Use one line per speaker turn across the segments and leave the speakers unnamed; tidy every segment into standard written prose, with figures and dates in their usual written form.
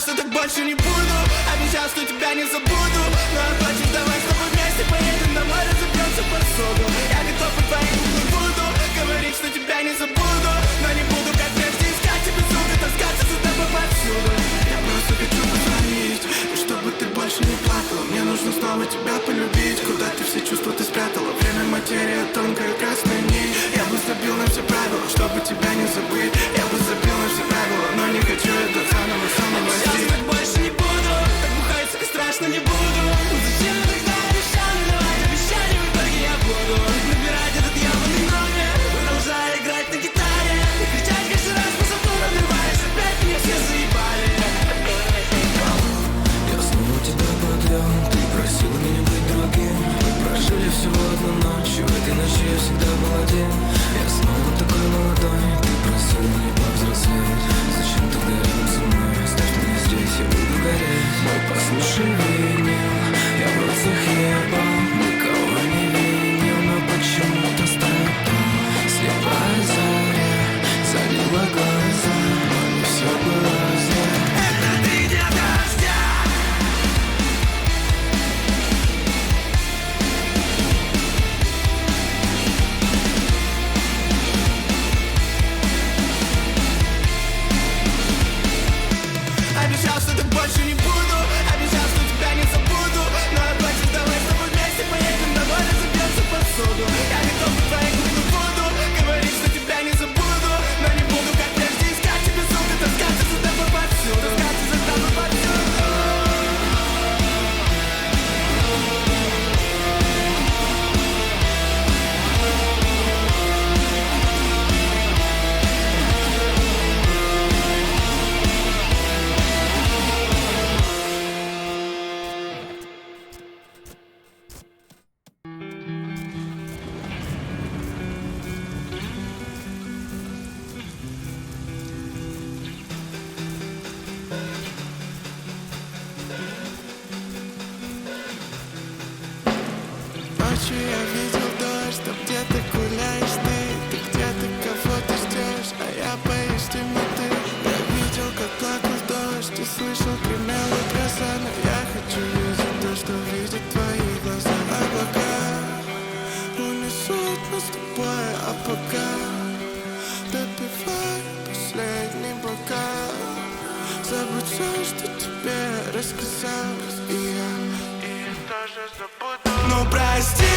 что так больше не буду. Обещал, что тебя не забуду. Но хочешь, давай с тобой вместе поедем домой, разобьемся посуду. Я готов и твоим не буду говорить, что тебя не забуду. Но не буду, как прежде, искать тебе сука, таскаться за тобой повсюду. Я просто хочу позвонить, и чтобы ты больше не плакала. Мне нужно снова тебя полюбить. Куда ты все чувства ты спрятала? Время материя, тонкая красная нить. Я бы забил на все правила, чтобы тебя не забыть. Я бы забил на все правила, но не хочу это заново самовозить. Так больше не буду, так бухать, сука, страшно не буду. Зачем тогда обещал, не давать обещаний, в итоге я буду набирать этот ебаный номер, продолжая играть на гитаре и кричать каждый раз по забу, набиваешь опять, меня все заебали.
Я снова тебя подвел, ты просил меня быть другим. Мы прожили всего одну ночь, в этой ночи я всегда был один. Я снова такой молодой, ты просил меня повзрослеть. Зачем тогда рядом со мной? Оставь меня здесь, я буду гореть. Мой послушай винил, я в рот захлебал. Никого не винил, но почему-то страдал. Слепая заря залила глаза, но не все было зря.
Это ты не дождя. Обещал, что так больше не буду. Обещал, что тебя не забуду. Но хочешь, давай с тобой вместе поедем домой, разобьемся посуду. Я готов и твоих не буду говорить, что тебя не забуду. Но не буду, как прежде, искать тебе сука, таскаться за тобой повсюду. Таскаться за тобой повсюду. Ночью я видел дождь, там где ты гуляешь ты где-то кого-то ждешь, а я боюсь темноты. Я видел, как плакал дождь, и слышал, гремела гроза. Но я хочу видеть то, что видят твои глаза. Облака унесут нас с тобой, а пока допивай последний бокал. Забудь все, что тебе рассказалось, и я тоже забуду. Ну прости,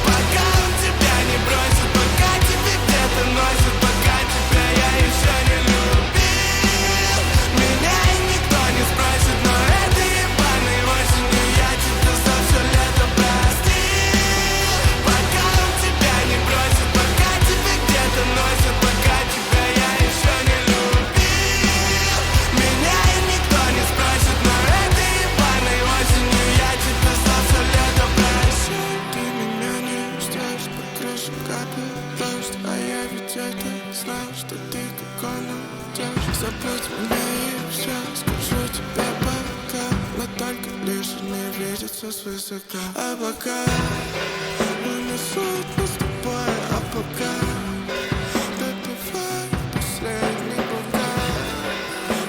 пока он тебя не бросит, пока тебе где-то носит, пока тебя я еще не любил. Меня и никто не спросит, но этой ебаной осенью я тебя за все лето простил. Пока он тебя не бросит, пока тебя где-то носит, пока тебя я еще не любил. Меня и никто не спросит, но этой ебаной осенью я тебя за все лето простил. Ты меня не ждешь, по крыше капает дождь, а я ведь это знал, что ты как он уйдешь. Забудь меня и все, скажу тебе пока, но только лишь не видится свысока. Облака унесут нас с тобой, а пока допивай последний бокал.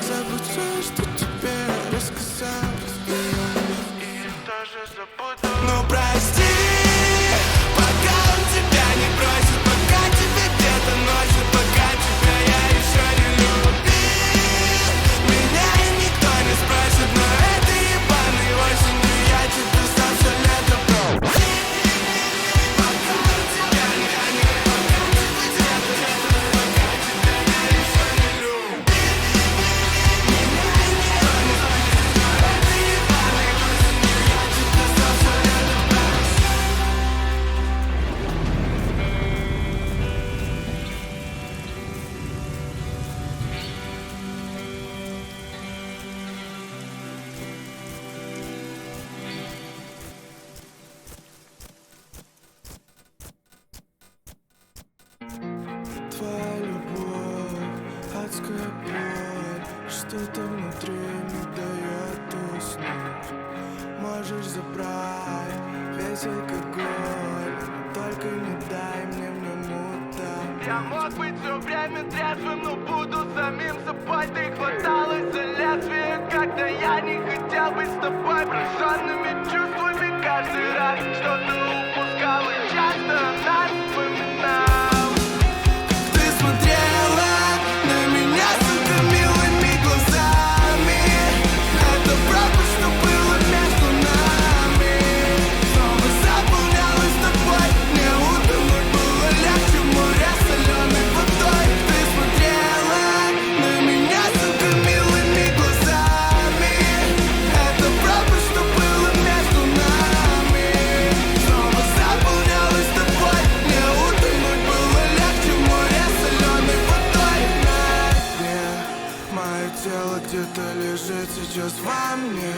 Забудь все, что тебе рассказалось, и я тоже забуду. Ну прости, пока он тебя не бросит, пока тебя где-то носит, пока тебя я еще не любил. Меня и никто не спросит, но этой ебаной осенью я тебя за все лето простил. Пока он тебя не бросит, пока тебя где-то носит, пока тебя я еще не любил. Меня и никто не спросит, но этой ебаной осенью я тебя за все лето простил. Твоя любовь, адская боль, что-то внутри не дает уснуть. Можешь забрать весь алкоголь, только не дай мне в нем утонуть. Я мог быть все время трезвым, но буду самим собой. Ты хваталась за лезвие, когда я не хотел быть с тобой. Брошенными чувствами каждый раз что-то упускал и часто нас вспоминал. Ты смотрела на меня, сука, милыми глазами. Это правда, что было между нами. Снова заполнялась тобой. Мне утонуть было легче в море соленой водой. Ты смотрела на меня, сука, милыми глазами. Это правда, что было между нами. Снова заполнялась тобой. Мне утонуть было легче в море соленой водой. Мое тело где-то лежит сейчас во мне.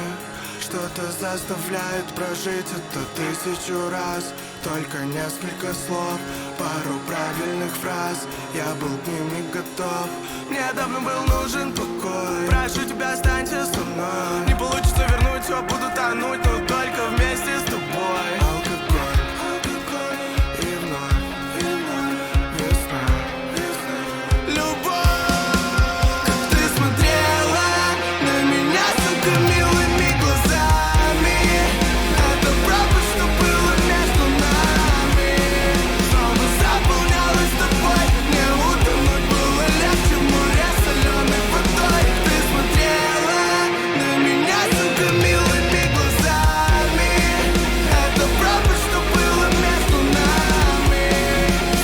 Что-то заставляет прожить это 1000 раз. Только несколько слов, пару правильных фраз. Я был к ним не готов. Мне давно был нужен покой. Прошу тебя, останься со мной. Не получится вернуть все, буду тонуть, но только вместе с тобой. Алкоголь, алкоголь, и вновь весна, весна. Любовь, как ты смотрела на меня, сука, милыми глазами. Это правда, что было между нами. Снова заполнялась тобой. Мне утонуть было легче в море соленой водой. Ты смотрела на меня, сука, милыми глазами. Это правда, что было между нами.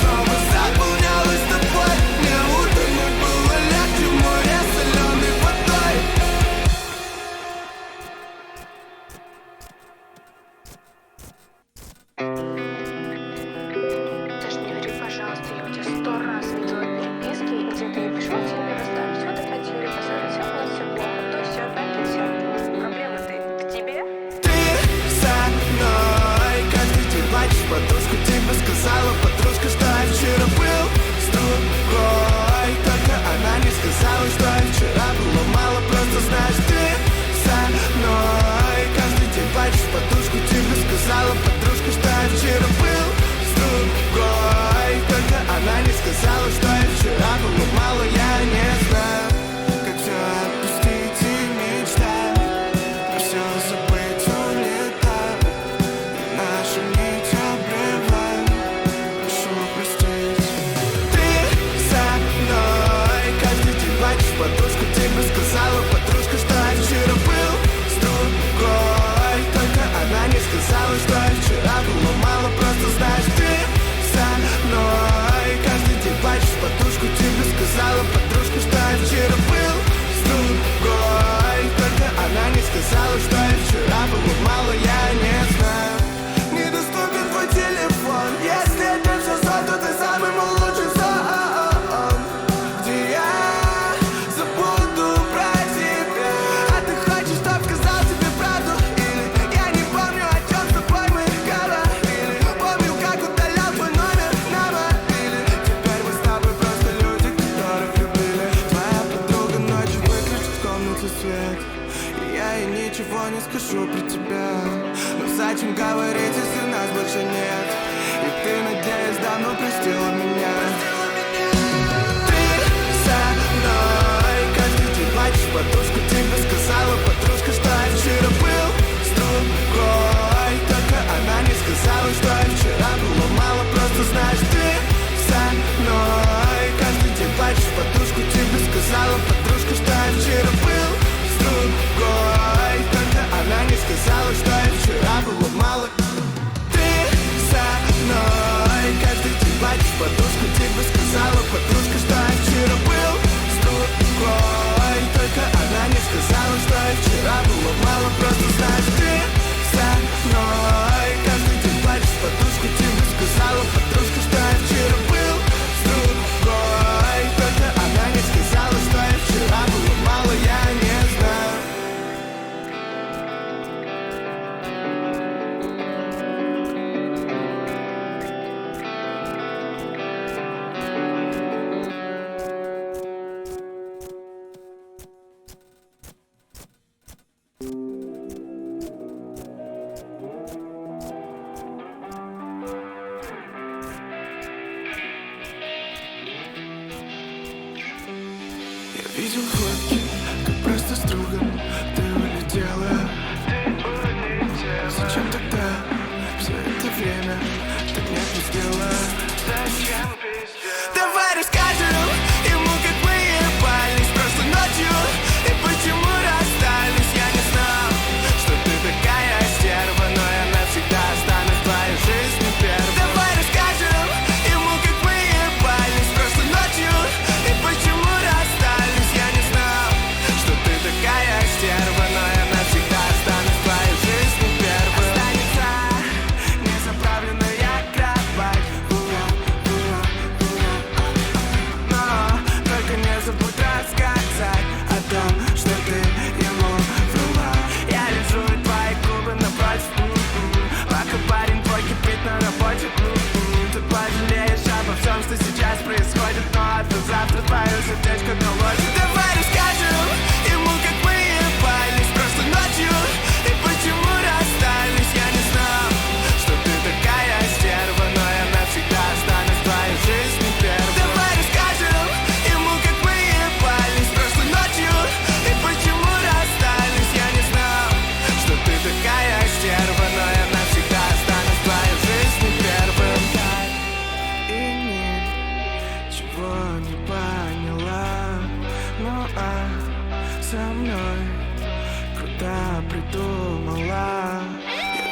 Снова заполнялась тобой. Мне утонуть было легче в море соленой водой.
Даже не ври, пожалуйста, я у тебя 100 раз видела переписки, где ты пришел, тебе расстались, фотографировали, посмотрели, все было все плохо, то все, опять и все. Проблема-то к тебе?
Ты со мной. Каждый день плачешь, подружка тебе сказала, подружка, что я вчера был с другой. Только она не сказала, что я вчера было мало. Просто знаешь, ты со мной. Каждый день плачешь, подружка тебе сказала, подружка, что я вчера был с другой. Только она не сказала, что я вчера было мало. Я не знаю, как все отпустить и мечтать. Про все забыть улетаю. Нашу нить обрываю. Прошу простить. Ты со мной. Каждый день плачешь, подружка тебе сказала, подружка, что я вчера был с другой. Только она не сказала, что я вчера было мало. Просто знаешь, ты со мной. Каждый день плачешь, подружка тебе сказала, подружка, что я вчера был с другой. Только она не сказала, что я вчера было мало. Я не знаю. Недоступен твой телефон. Если это все сон, то ты самый мой лучший сон, где я забуду про тебя. А ты хочешь, чтоб сказал тебе правду? Или я не помню, о чем с тобой мы говорили. Помню, как удалял твой номер на мобиле. Теперь мы с тобой просто люди, которых любили. Твоя подруга ночью выключит в комнате свет, и я ей ничего не скажу про тебя. Но зачем говорить, если нас больше нет? И ты, надеюсь, давно простила меня. Ты со мной. Каждый день плачешь, подружка тебе сказала, подружка, что я вчера был с другой. Только она не сказала, что я вчера было мало. Просто знаешь, ты со мной. Каждый день плачешь, подружка тебе сказала, подружка, что я вчера был с другой. Только она не сказала, что я вчера было мало. Ты со мной. Каждый день плачешь, подружка тебе сказала, подружка, что я вчера был с другой. Только она не сказала, что я вчера было мало. Просто знаешь, ты со мной. Каждый день плачешь, подружка тебе сказала, подружка, что я вчера был с другой. Только она не сказала, что я вчера было мало. Я не знаю. Видел фотки, как просто с другом ты улетела. Зачем тогда все это время так не отпустила? Давай расскажем ему, как мы ебались прошлой ночью и почему расстались. Я не знал, что ты такая стерва, но я навсегда останусь в твоей жизни первой. Давай расскажем ему, как мы ебались прошлой ночью и почему расстались. Я не знал, что ты такая стерва, но я навсегда останусь в твоей жизни первой. Останется незаправленная кровать, но только не забудь рассказать о том, что ты ему врала. Я лежу и твои губы напротив, пока парень твой кипит на работе. Ты пожалеешь обо всем, что сейчас происходит, но это завтра твое сердечко доложит. Давай расскажем ему, как мы ебались прошлой ночью и почему расстались. Я не знал, что ты такая стерва, но я навсегда останусь в твоей жизни первой. Давай расскажем ему, как мы ебались прошлой ночью и почему расстались. Я не знал, что ты такая стерва, но я навсегда останусь в твоей жизни первым. И ничего не поняла, ну а со мной куда придумала. Я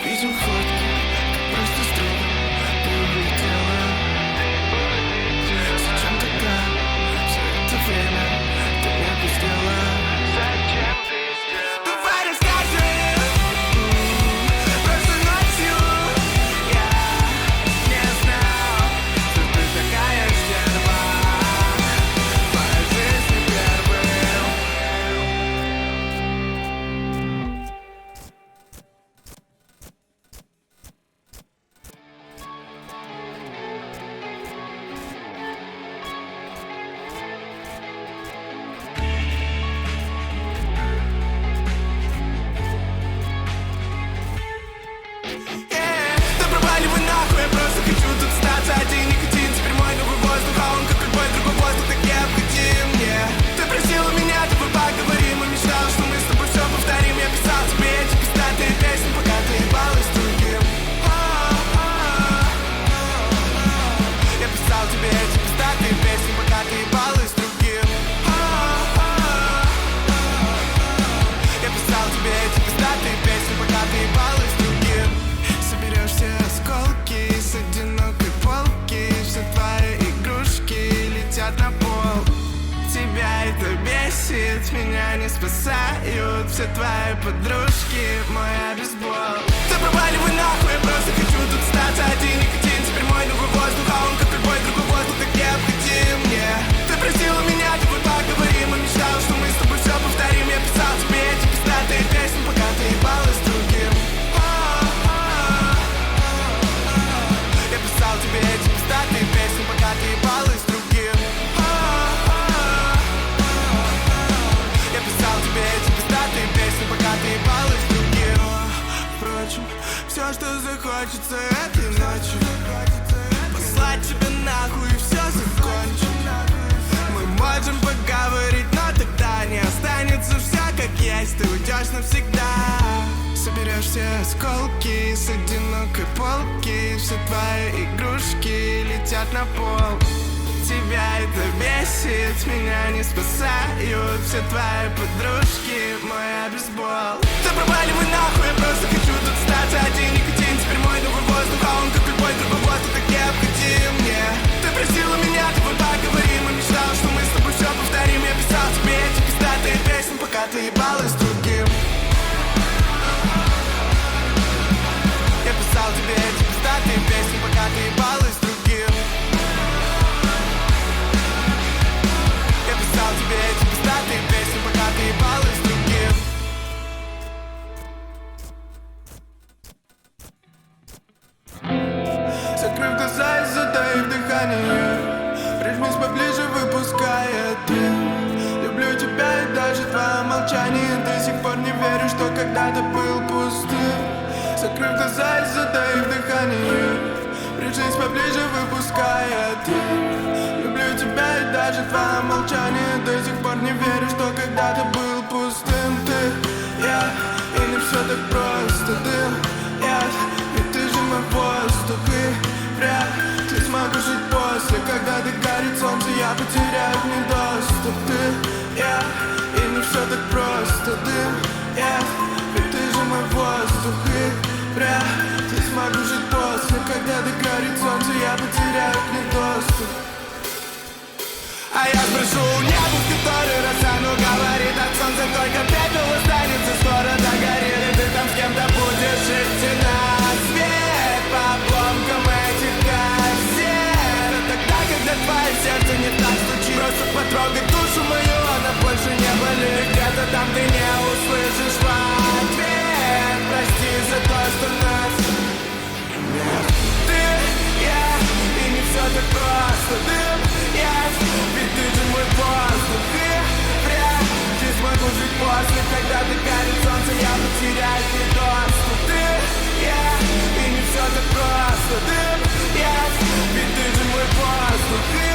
видел фотки, как просто с другом ты улетела. Зачем тогда все это время ты не отпустила? Зачем ты сделала? Давай расскажем прошлой ночью. Я не знал, что ты такая стерва в моей жизни первым. Да проваливай нахуй, я просто хочу тут остаться один. Никотин, теперь мой новый воздух, а он, как любой другой воздух, так необходим мне. Ты просила меня, давай поговорим, и мечтала, что мы с тобой все повторим. Я писал тебе эти пиздатые песни, пока ты ебалась с другим. Я писал тебе эти пиздатые песни, пока ты ебалась с другим. Я писал тебе эти пиздатые песни, пока ты ебалась с другим. Соберешь все осколки с одинокой полки, все твои игрушки летят на пол. Тебя это бесит, меня не спасают все твои подружки, моя бейсбол. Да проваливай нахуй, я просто хочу тут остаться один. Никотин, теперь мой новый воздух, а он, как любой другой воздух, так необходим мне. Ты просила меня, давай поговорим, и мечтала, что мы с тобой все повторим. Я писал тебе эти пиздатые песни, пока ты ебалась с другим. Я писал тебе эти пиздатые песни, пока ты ебалась с другим. Я писал тебе эти пиздатые песни, пока ты ебалась с другим. Впрочем, все, что захочется этой ночью, послать тебя нахуй и все закончить. Мы можем поговорить, но тогда не останется все как есть. Ты уйдешь навсегда. Соберешь все осколки с одинокой полки, все твои игрушки летят на пол. Тебя это бесит, меня не спасают все твои подружки, моя бейсбол. Да проваливай нахуй, я просто хочу тут остаться один. Никотин, теперь мой новый воздух, а он, как любой другой воздух, так необходим мне. Ты просила меня, давай поговорим, и мечтала, что мы с тобой все повторим. Я писал тебе эти пиздатые песни, пока ты ебалась с другим. Я писал тебе эти пиздатые песни, пока ты ебалась с другим. Я писал тебе эти пиздатые песни, пока ты ебалась с другим. Закрыв глаза и затаив дыхание, прижмись поближе, выпуская дым. Люблю тебя и даже твое молчание, до сих пор не верю, что когда-то был пустым. Закрыв глаза и затаив дыхание, прижмись поближе, выпуская дым. Люблю тебя и даже даже твое молчание. До сих пор не верю, что когда-то был пустым ты, я. И не все так просто, дым, я. Ведь ты же мой воздух, и вряд ли смогу жить после. Когда догорит солнце, я потеряю к ней доступ. Ты, я. И не все так просто, дым, я. Ведь ты же мой воздух, и вряд ли смогу жить после. Когда догорит солнце, я потеряю к ней доступ. А я спрошу небо, в который раз оно говорит от солнца только пепел останется, скоро догорит. И ты там с кем-то будешь идти на свет по обломкам этих кассет. Это тогда, когда твое сердце не так стучит. Просто потрогай душу мою, она больше не болит. Где-то там ты не услышишь в ответ. Прости за то, что нас нет. Ты, я, и не все так просто. Дым, я, ведь ты же мой воздух. И вряд ли смогу жить после. Когда догорит солнце, я потеряю к ней доступ. Ты, я, и не все так просто. Дым, я, ведь ты же мой воздух. И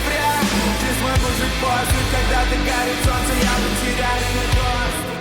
вряд ли смогу жить после. Когда догорит солнце, я потеряю к ней доступ.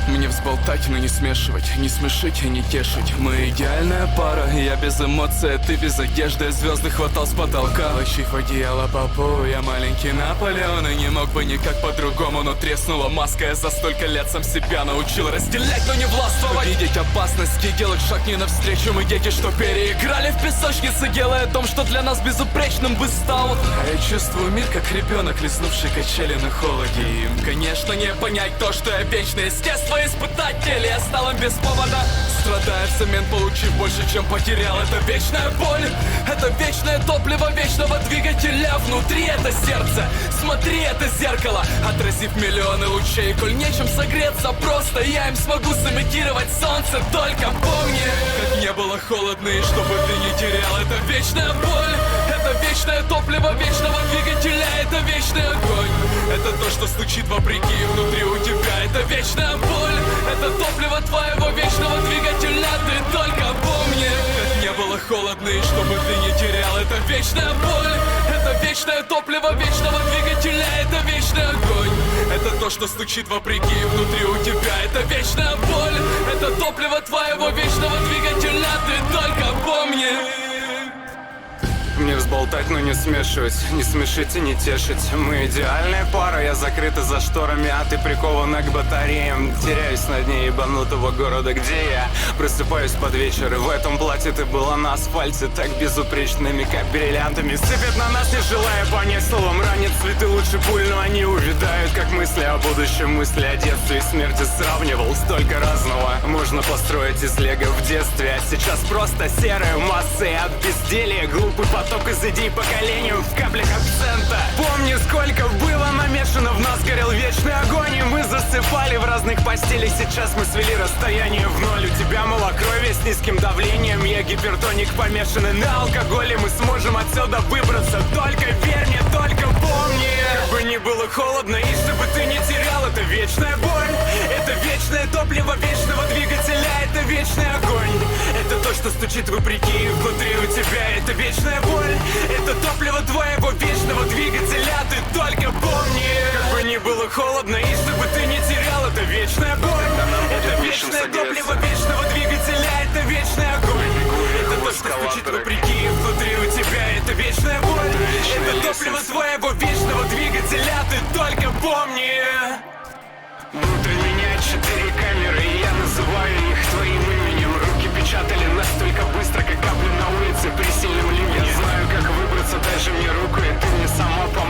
Мне взболтать, но не смешивать, не смешить и не тешить. Мы идеальная пара, я без эмоций, а ты без одежды. Звезды хватал с потолка, лощив одеяло по полу. Я маленький Наполеон и не мог бы никак по-другому. Но треснула маска, я за столько лет сам себя научил разделять, но не властвовать. Видеть опасности, делать шаг не навстречу. Мы дети, что переиграли в песочнице, делая том, что для нас безупречным бы стал. А я чувствую мир, как ребенок, лизнувший качели на холоде. Им, конечно, не понять то, что я вечное естество испытатель. Я стал им без повода, страдая взамен, получив больше, чем потерял. Это вечная боль, это вечное топливо вечного двигателя. Внутри это сердце, смотри, это зеркало. Отразив миллионы лучей, коль нечем согреться, просто я им смогу сымитировать солнце. Только помни, как не было холодно и чтобы ты не терял. Это вечная боль, это вечное топливо вечного двигателя. Это вечный огонь, это то, что стучит вопреки внутри у тебя. Это вечная боль, это топливо твоего вечного двигателя. Ты только помни, как не было холодно и чтобы ты не терял. Это вечная боль, это вечное топливо вечного двигателя. Это вечный огонь, это то, что стучит вопреки внутри у тебя. Это вечная боль, это топливо твоего вечного двигателя. Ты только помни.
Мне взболтать, но не смешивать, не смешить и не тешить. Мы идеальная пара, я закрыта за шторами, а ты прикована к батареям. Теряюсь на дне ебанутого города, где я просыпаюсь под вечер. И в этом платье ты была на асфальте, так безупречными, как бриллиантами. Сыпят на нас, не желая понять словом. Ранят цветы лучше пуль, но они увядают, как мысли о будущем, мысли о детстве и смерти. Сравнивал столько разного можно построить из лего в детстве. А сейчас просто серые массы от безделия, глупый поток из идей поколением в каплях акцента. Помни, сколько было намешано в нас, горел вечный огонь, и мы засыпали в разных постелях. Сейчас мы свели расстояние в ноль. У тебя малокровие с низким давлением, я гипертоник, помешанный на алкоголе. Мы сможем отсюда выбраться, только верь мне, только помни. Как бы ни было холодно, и чтобы ты не терял, это вечная боль, это вечное топливо вечного двигателя. Это вечный огонь, это то, что стучит вопреки внутри у тебя. Это вечная боль, это топливо твоего вечного двигателя. Ты только помни, как бы ни было холодно, и чтобы ты не терял, это вечная боль, это вечное топливо вечного двигателя. Это вечный огонь, это то, что стучит вопреки внутри у тебя. Это вечная боль, это топливо твоего вечного двигателя. Ты только помни. Внутри меня 4 камеры, и я называю их твоим именем. Руки печатали настолько быстро, как капли на улице при сильном ливне. Я знаю, как выбраться, дай же мне руку, и ты мне сама поможешь.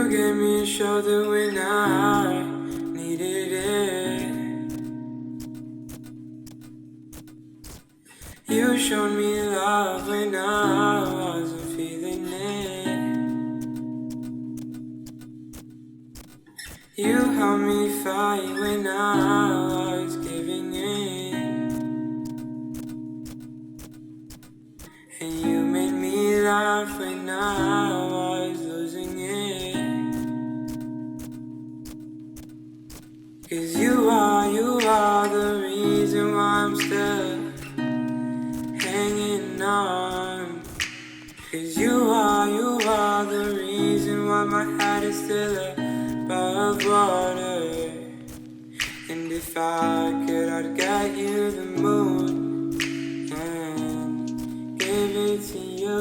You gave me a shoulder when I needed it. You showed me love when I wasn't feeling it. You helped me fight when I was giving in. And you made me laugh when I was losing it. 'Cause you are the reason why I'm still hanging on. 'Cause you are the reason why my head is still above water. And if I could, I'd get you the moon and give it to you.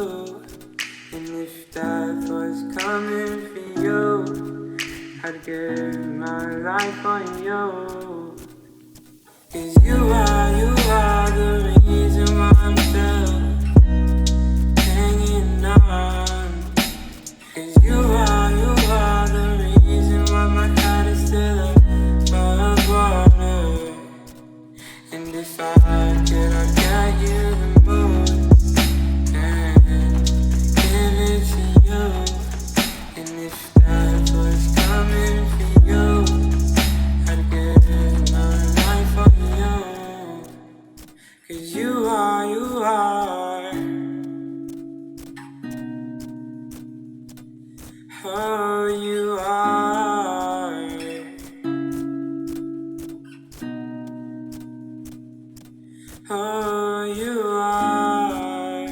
And if death was coming for you, I'd give my life on you. 'Cause you are the reason why I'm still hanging on. 'Cause you are the reason why my head is still above water. And if I could, I'd get you the moon and give it to you. And if death was coming for you, I'd give my life for you. 'Cause you are. Oh, you are. Oh, you are.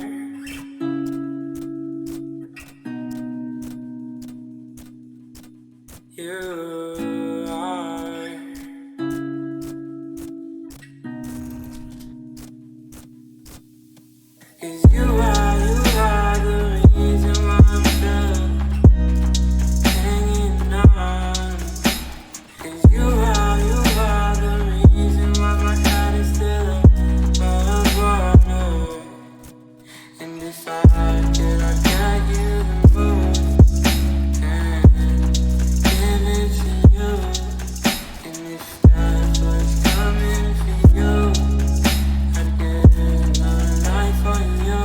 You are. 'Cause you are the reason why I'm still hanging on. 'Cause you are the reason why my head is still above water. And if I could, I'd get you the moon and give it to you. And if death was coming for you, I'd give my life for you.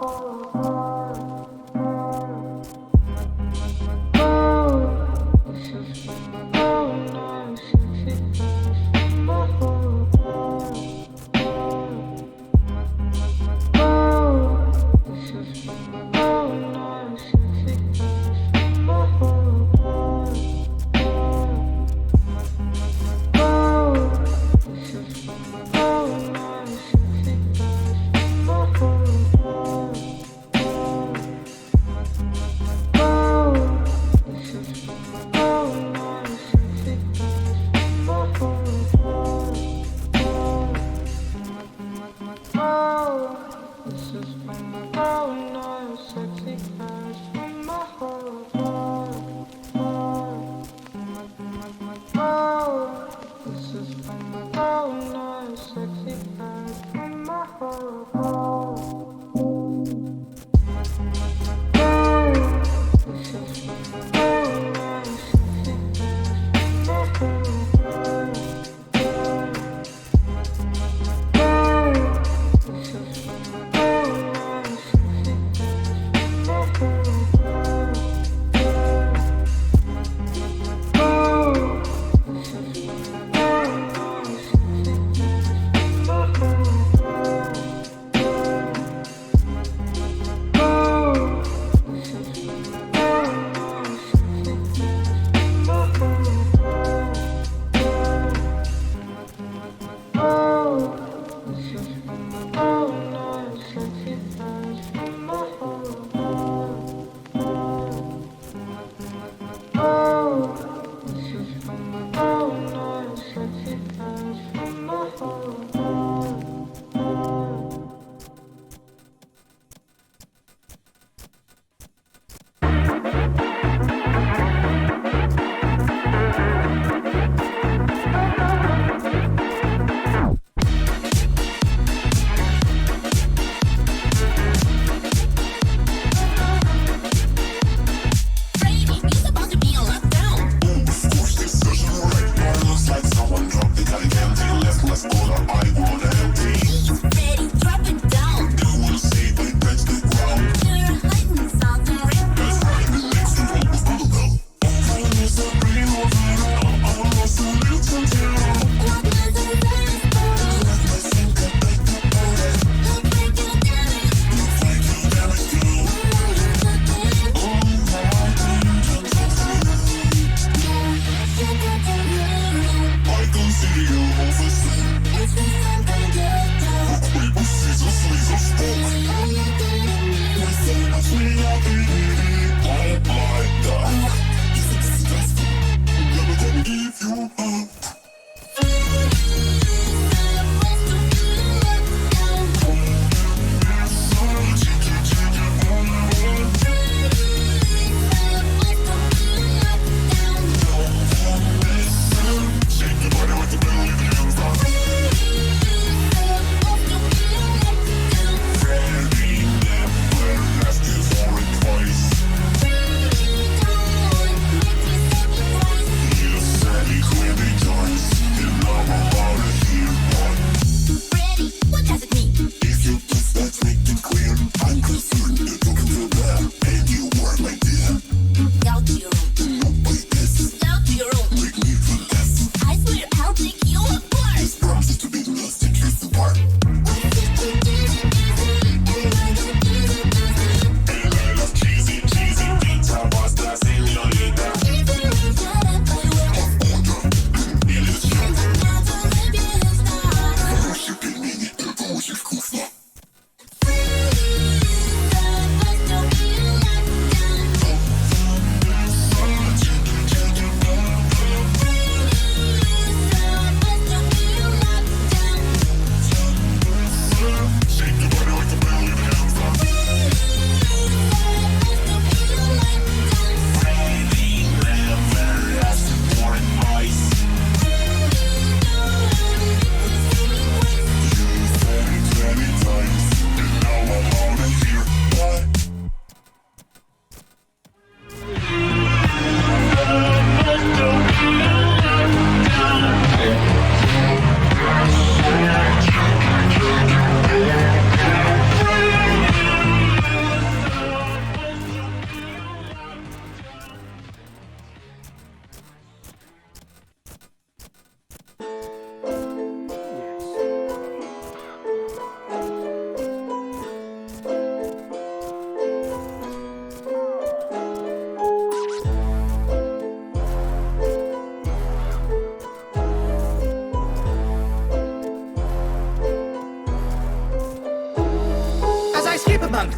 Oh,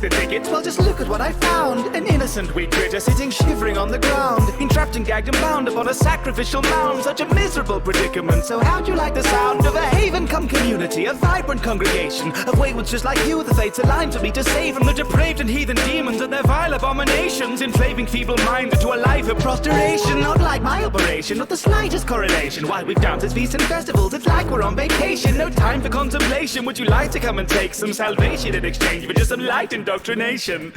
the tickets? Well, just look at what I found. An innocent wee critter sitting shivering on the ground, entrapped and gagged and bound upon a sacrificial mound. Such a miserable predicament. So how'd you like the sound of a haven come community, a vibrant congregation of wayward just like you, the fates aligned to me to save from the depraved and heathen demons and their vile abominations, enslaving feeble-minded to a life of prostration. Not like my operation, not the slightest correlation. While we've dances, feasts and festivals, it's like we're on vacation. No time for contemplation. Would you like to come and take some salvation in exchange for just some light indoctrination?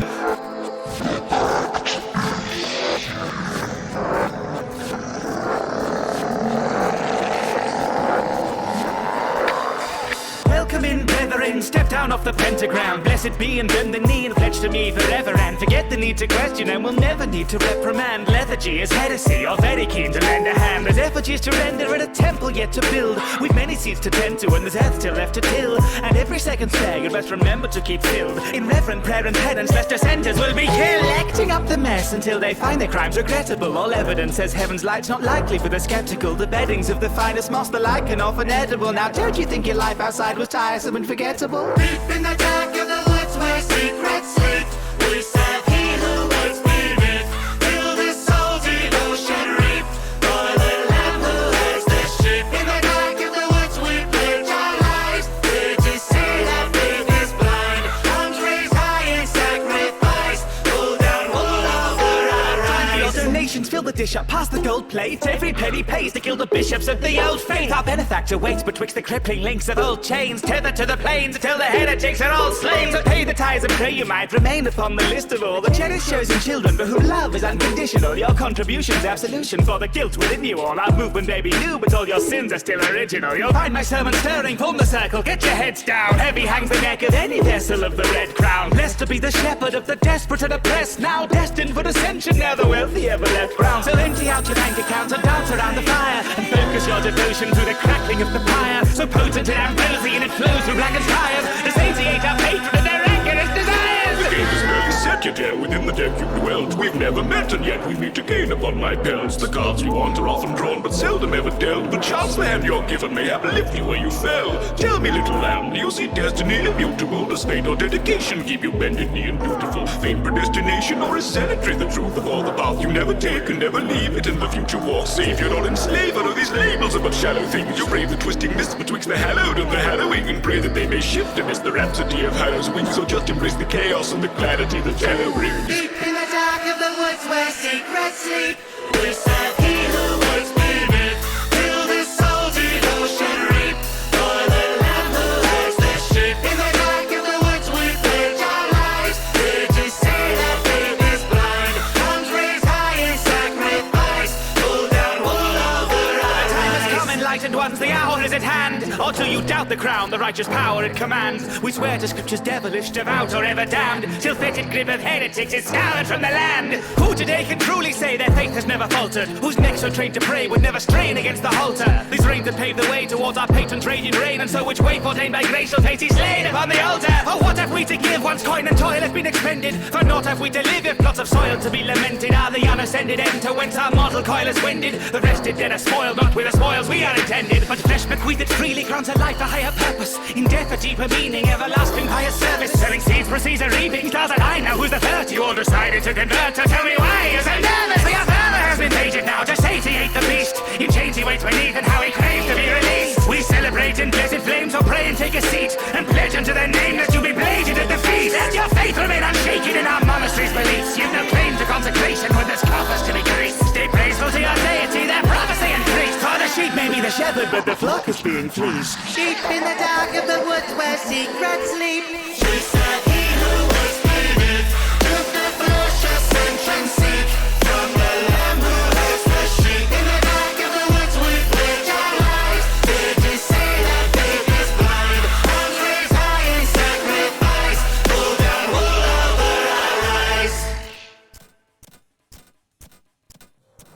Welcome in, brethren, step down off the pentagram. Blessed be and bend the knee and pledge to me forever. And forget the need to question and we'll never need to reprimand. Lethargy is heresy, you're very keen to lend a hand. There's effigies to render and a temple yet to build. We've many seeds to tend to and there's earth still left to till. And every second spare you best remember to keep filled. In reverent prayer and penance, lest dissenters will be killed. Collecting up the mess until they find their crimes regrettable. All evidence says heaven's light's not likely for the skeptical. The beddings of the finest moss the like and often edible. Now don't you think your life outside was tiresome and forgettable?
Deep in the dark of the woods where secrets sleep, we serve he who waits beneath. Till the soul's devotion reap for the lamb who has the sheep. In the dark of the woods we pledge our lives, here to see that faith is blind. Arms raised high in sacrifice, pull down wool over our eyes.
Your donations fill the dish up past the gold plate. Every penny pays to kill the bishops of the old faith. Our benefactor waits betwixt the crippling links of old chains, tethered to the plains until the heretics are all slain. So pay the tithes and pray you might remain upon the list of all the cherished chosen children for whom love is unconditional. Your contribution's absolution for the guilt within you all. Our movement may be new, but all your sins are still original. You'll find my sermon stirring, form the circle, get your heads down. Heavy hangs the neck of any vessel of the red crown. Blessed to be the shepherd of the desperate and oppressed, now destined for ascension, now the wealthy ever left ground. So empty out your bank accounts and dance around the fire, and focus your devotion through the crackling of the pyre. So potent and ambrosia and it flows through blackened fires to satiate our hatred and their rancorous desires.
The game is merely set, yet here within the deck you dwelt. We've never met, and yet we meet again upon my belts. The cards we want are often drawn, but seldom ever dealt. But chance the hand you're given may have left you where you fell. Tell me, little lamb, do you see destiny immutable? Does fate or dedication keep you bended knee and dutiful? Fate predestination, or is zealotry the truth of all the path you never take and never leave it in the future walk safe? You're not enslaved, or these labels are but shallow things. You brave the twisting mist betwixt the hallowed and the hallowing, and pray that they may shift amidst the rhapsody of Hallow's wings, or just embrace the chaos and the clarity that Hallow brings.
Deep in the dark of the woods where secrets sleep, we serve he who waits beneath. Till the soul's devotion reap for the lamb who has the sheep. In the dark of the woods we pledge our lives, here to say that faith is blind. Arms raised high in sacrifice, pull down wool over our
Time has
eyes.
come, enlightened ones, the hour is at hand. Or do you doubt the crown, the righteous power it commands? We swear to scriptures devilish, devout or ever damned, till fetid grip of heretics is scoured from the land. Who today can truly say their faith has never faltered? Whose necks are trained to pray would never strain against the halter? These reins that pave the way towards our patron's raging reign, and so which way ordained by grace shall face he slain upon the altar? Oh, what have we to give once coin and toil have been expended? For naught have we to live if plots of soil to be lamented are the unascended end to whence our mortal coil is wended. The wrested dead are spoiled, not with the spoils we are intended, but flesh bequeathed freely grants a life a higher purpose, in death a deeper meaning, everlasting pious service. Selling seeds proceeds a reaping, stars that I know who's the third you all decided to convert. So tell me why you're so nervous. The other has been fated now to satiate the beast. In chains he waits beneath and how he craves to be released. We celebrate in blessed flames, or pray and take a seat, and pledge unto their name that you'll be bladed at the feet. Let your faith remain unshaken in our monastery's beliefs. You've no claim to consecration when there's coffers to be graced. Stay praiseful to your deity, their prophecy and priest. For the sheep may be the shepherd, but the flock is being fleeced.
Deep in the dark of the woods where secrets sleep, we serve he who waits beneath. Took the flesh ascension seek from the lamb who has the sheep. In the dark of the woods we pledge our lives, here to say that faith is blind. Arms raised high in sacrifice, pull down wool over our eyes.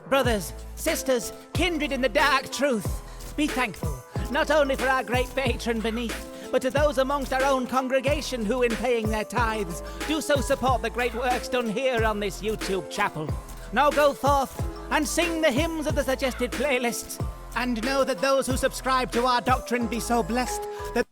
Brothers, sisters, kindred in the dark truth, be thankful, not only for our great patron beneath, but to those amongst our own congregation who, in paying their tithes, do so support the great works done here on this YouTube chapel. Now go forth and sing the hymns of the suggested playlists, and know that those who subscribe to our doctrine be so blessed that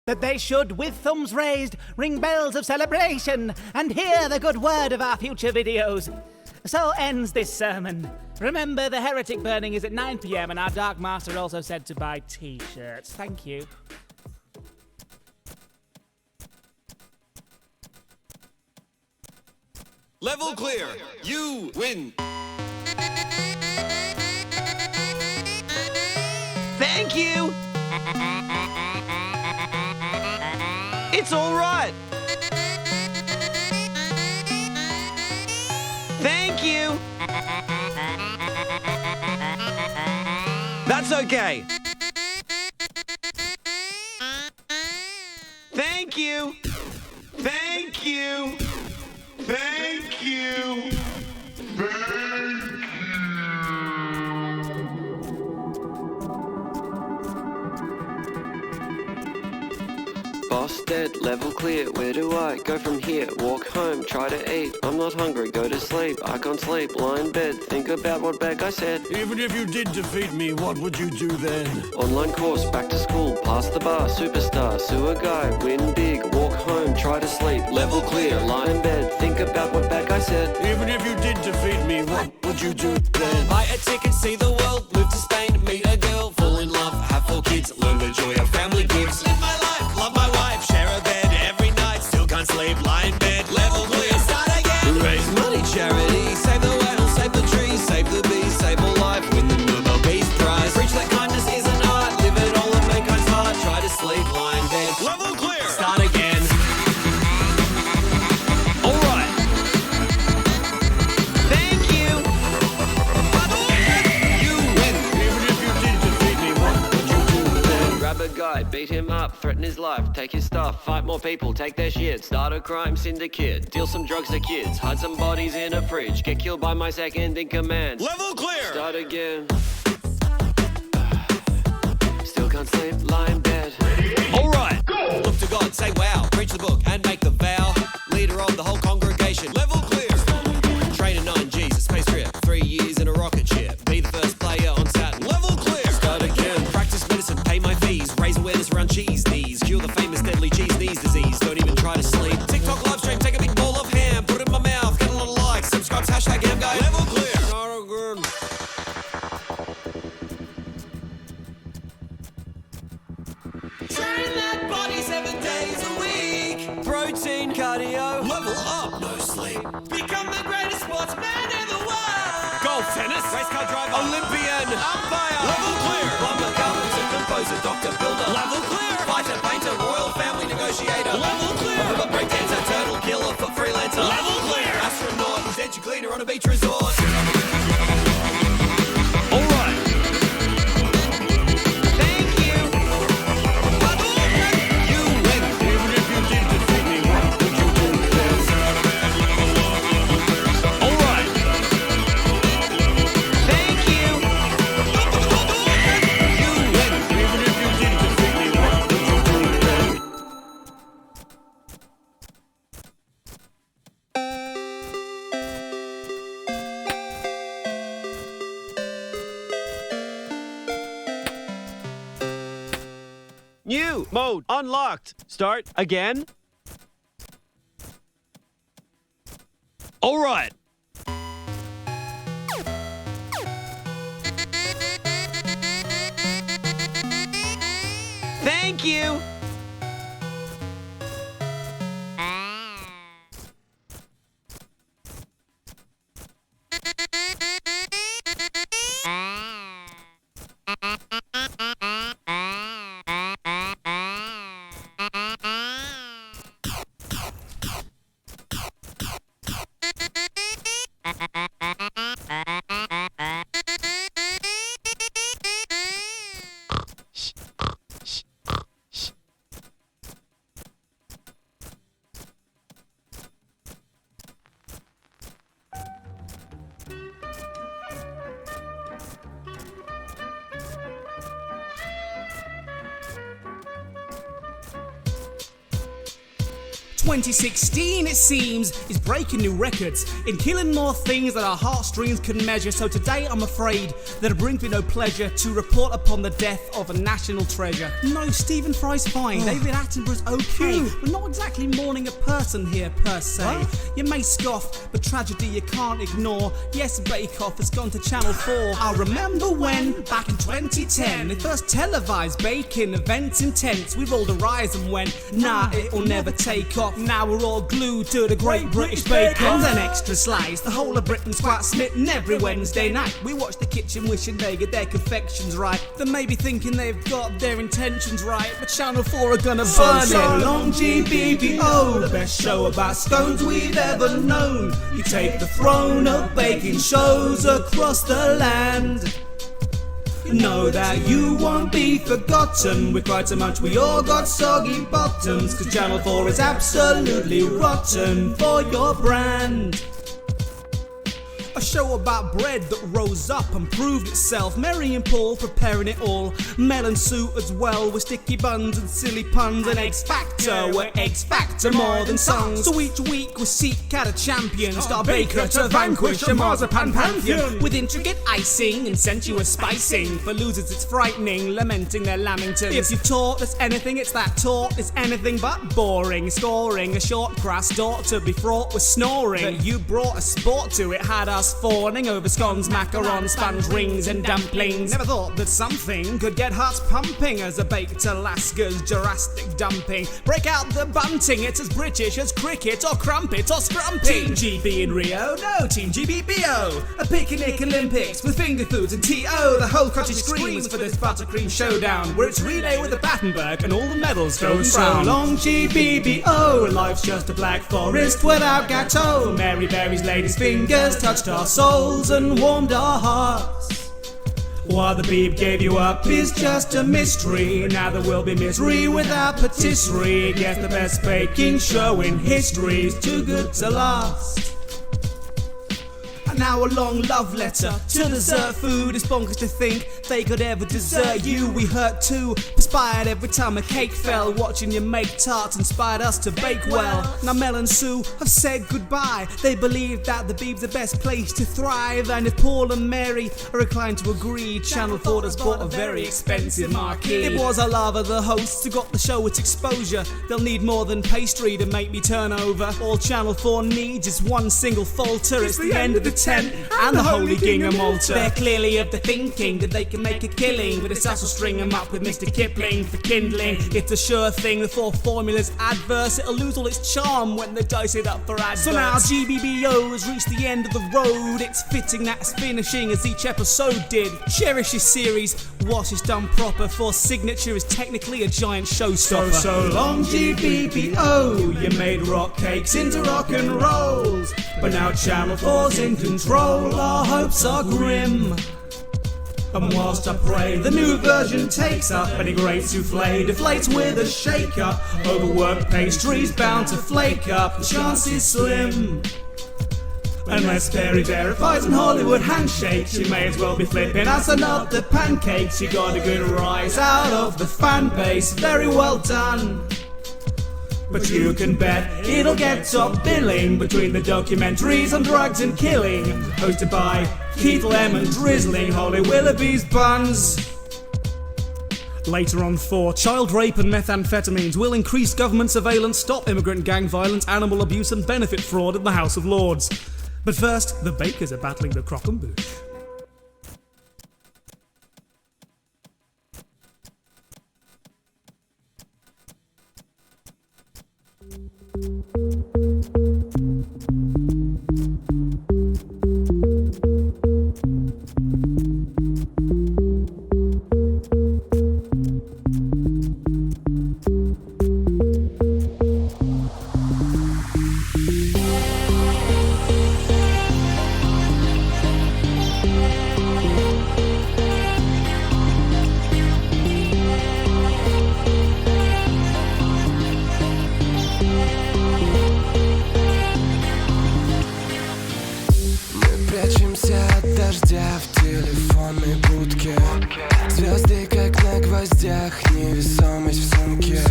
that they should, with thumbs raised, ring bells of celebration and hear the good word of our future videos. So ends this sermon. Remember, the heretic burning is at 9 p.m. and our Dark Master also said to buy t-shirts. Thank you.
Level clear. You win.
Thank you! It's all right! Thank you! That's okay! Thank you! Thank you! Thank you!
Boss dead, level clear, where do I go from here? Walk home, try to eat, I'm not hungry, go to sleep, I can't sleep, lie in bed, think about what bad guy said.
Even if you did defeat me, what would you do then?
Online course, back to school, pass the bar, superstar, sue a guy, win big, walk home, try to sleep, level clear, lie in bed, think about what bad guy said.
Even if you did defeat me, what would you do then?
Buy a ticket, see the world, move to Spain, meet a girl, fall in love, have 4 kids, learn the joy of family gives. Live my life, love my wife, share a bed every night, still can't sleep, lie in bed, level clear, start again. Raise money, charity, save the whale, save the trees, save the bees, save all life, win the Nobel Peace Prize. Preach that kindness is an art, live it all in mankind's heart, try to sleep, lie in bed, level clear, start again.
Alright! Thank you!
You win.
Even if you did defeat me, what would you do then?
Grab a guy, beat him up, threaten his life, take his stuff, fight more people, take their shit, start a crime syndicate, deal some drugs to kids, hide some bodies in a fridge, get killed by my second in command.
Level clear.
Start again. Still can't sleep, lie in bed.
Alright!
Look to God, say wow, preach the book and make the vow. Leader of the whole congregation, level clear. Train a 9Gs, a space trip, 3 years in a rocket ship. Be the first player on Saturn, level clear.
Start again.
Practice medicine, pay my fees, raise awareness around cheese knees. Cure the famous deadly cheese knees disease, don't even try to sleep. TikTok live stream, take a big ball of ham, put it in my mouth, get a lot of likes, subscribe, hashtag ham guy, level clear. Start again. Train that body 7 days a week.
Protein, cardio,
Level up, no sleep. Become the greatest sportsman in the world.
golf, tennis,
Race car driver,
Olympian, umpire,
level clear. Plumber, carpenter, composer, doctor, builder, level clear. Fighter, painter, royal family negotiator, level clear. Breakdancer, turtle killer, foot freelancer, level clear. Astronaut, denture cleaner on a beach resort.
Alright! Thank you!
You win.
Even if you did defeat me, what would you do then?
Alright! Thank you!
You win.
Even if you did defeat me, what would you do then?
New mode unlocked. Start again. Alright. Thank you.
2016, it seems, is breaking new records in killing more things that our heartstrings can measure. So today I'm afraid that it brings me no pleasure to report upon the death of a national treasure. No, Stephen Fry's fine, David Attenborough's okay. We're not exactly mourning a person here per se. You may scoff, but tragedy you can't ignore. Yes, Bake Off has gone to Channel 4. I remember when, back in 2010, they first televised baking events intense. We rolled our eyes and went, nah, it'll never take off. Now we're all glued to the Great British Bake Off. And an extra slice, the whole of Britain's quite smitten every Wednesday night. We watch the kitchen wishing they get their confections right. They may be thinking they've got their intentions right, but Channel 4 are gonna burn it. So long GBBO, the best show about scones we've ever known. You take the throne of baking shows across the land. Know that you won't be forgotten. We cried so much we all got soggy bottoms, cause Channel 4 is absolutely rotten for your brand. A show about bread that rose up and proved itself. Mary and Paul preparing it all. Mel and Sue as well, with sticky buns and silly puns. And X Factor, where X Factor more than songs. So each week we seek out a champion, star baker to vanquish a marzipan pantheon. With intricate icing and sensuous spicing. For losers it's frightening, lamenting their lamingtons. If you've taught us anything, it's that taught is anything but boring. Scoring a short grass daught to be fraught with snoring. But you brought a sport to it, had us fawning over scones, macarons, sponge rings and dumplings. Never thought that something could get hearts pumping as a baked Alaska's Jurassic dumping. Break out the bunting, it's as British as cricket or crumpet or scrumping. Team GB in Rio, no Team GBBO. A picnic Olympics with finger foods and TO. The whole country screams for this buttercream showdown, where it's relay with a Battenberg and all the medals go brown. So long GBBO, life's just a black forest without gâteau. Mary Berry's lady's fingers touched our souls and warmed our hearts. Why the beeb gave you up is just a mystery. Now there will be misery without patisserie. Guess the best baking show in history is too good to last. Now a long love letter to dessert food. It's bonkers to think they could ever desert you. We hurt too, perspired every time a cake fell. Watching you make tarts inspired us to bake well. Now Mel and Sue have said goodbye. They believe that the Beeb's the best place to thrive. And if Paul and Mary are inclined to agree, Channel 4 has bought a very expensive marquee. It was our love of the hosts who got the show its exposure. They'll need more than pastry to make me turn over. All Channel 4 needs is one single falter. It's the end of the and the holy gingham altar. They're clearly of the thinking that they can make a killing, but it's us who string them up with Mr. Kipling for kindling. It's a sure thing, the 4 formulas adverse. It'll lose all its charm when they dice it up for adverts. So now GBBO has reached the end of the road. It's fitting that it's finishing as each episode did. Cherish this series, watch it's done proper, for signature is technically a giant showstopper. So long GBBO, you made rock cakes into rock and rolls, but now Channel 4's in control, our hopes are grim. And whilst I pray the new version takes up, any great souffle deflates with a shaker. Overworked pastry's bound to flake up, the chance is slim. Unless Perry verifies in Hollywood handshakes, she may as well be flipping us another pancake. She got a good rise out of the fan base, very well done. But you can bet it'll get top billing between the documentaries on drugs and killing, hosted by Keith Lemon drizzling Holly Willoughby's buns. Later on 4, child rape and methamphetamines will increase government surveillance, stop immigrant gang violence, animal abuse and benefit fraud in the House of Lords. But first, the bakers are battling the croquembouche.
В телефонной будке звезды как на гвоздях, невесомость в сумке.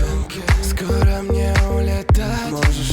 Скоро мне улетать, можешь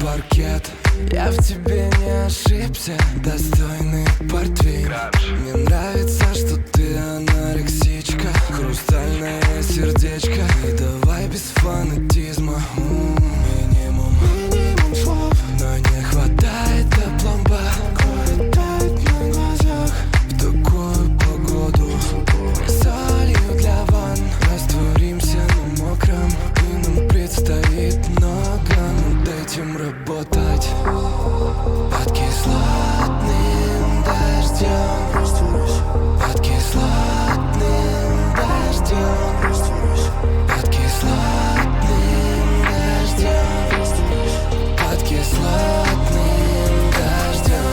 паркет. Я в тебе не ошибся, достойный портвейн. Мне нравится, что ты анорексичка, хрустальное сердечко. И давай без фанатизма. Минимум слов, но не хватает до пломба. Город тает на глазах в такую погоду. Солью для ванн растворимся на мокром, и нам предстоит много над этим работать. Под кислотным дождем, под кислотным дождем, под кислотным дождем, под кислотным дождем,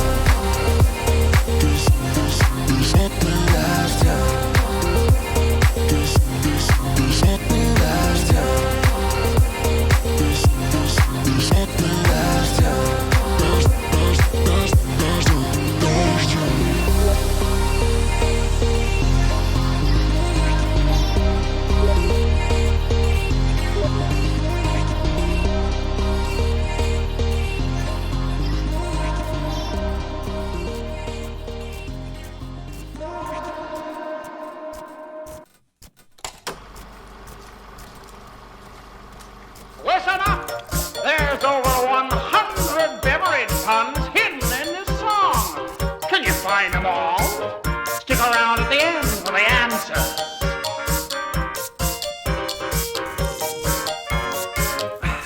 Listen up! There's over 100 beverage puns hidden in this song. Can you find them all? Stick around at the end for the answers.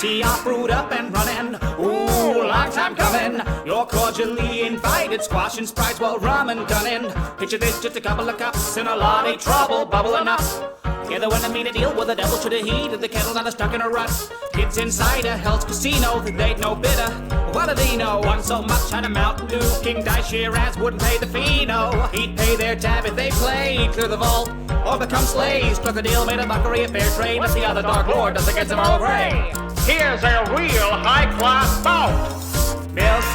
Tea all brewed up and running. Ooh, long time coming. You're cordially invited. Squash and Sprites while rum and gunning. Picture this, just a couple of cups and a lot of trouble bubbling up. Together when I meet a deal with the devil to the heat of the kettle not stuck in a rut. Kids inside a Hell's Casino that they'd no bitter. What do they know? Won so much on a Mountain Dew. King Dice Shiraz wouldn't pay the fee, no. He'd pay their tab if they played. Clear the vault or become slaves. Struck a deal, made a mockery of fair trade. Let's see how the Dark Lord does against them all gray.
Here's a real high-class bout.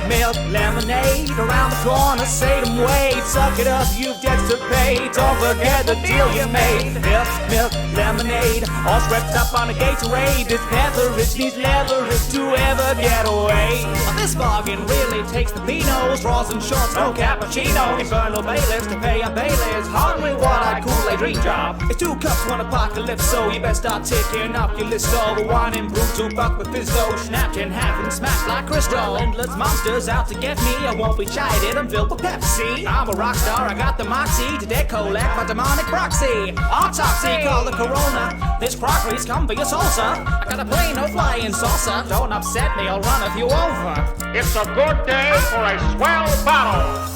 Milk, lemonade, around the corner, say them wait. Suck it up, you've debts to pay. Don't forget the deal you made. Milk, lemonade, all swept up on a Gatorade. This beverage needs leverage to ever get away. This bargain really takes the Pinots. Draws and shorts, no cappuccino. Infernal bailiffs to pay a bailiffs. Hardly what I'd call a dream job. It's 2 cups, 1 apocalypse, so you best start ticking up your list. All the wine and brew, 2 buck with Fizzo. Snapped in half and smashed like crystal. Endless monsters out to get me. I won't be chided, I'm filled with Pepsi. I'm a rock star, I got the moxie to decollect my demonic proxy. Autopsy, call the corona. This crockery's come for your salsa. I got a plane, no flying salsa. Don't upset me, I'll run a few over.
It's a good day for a swell bottle.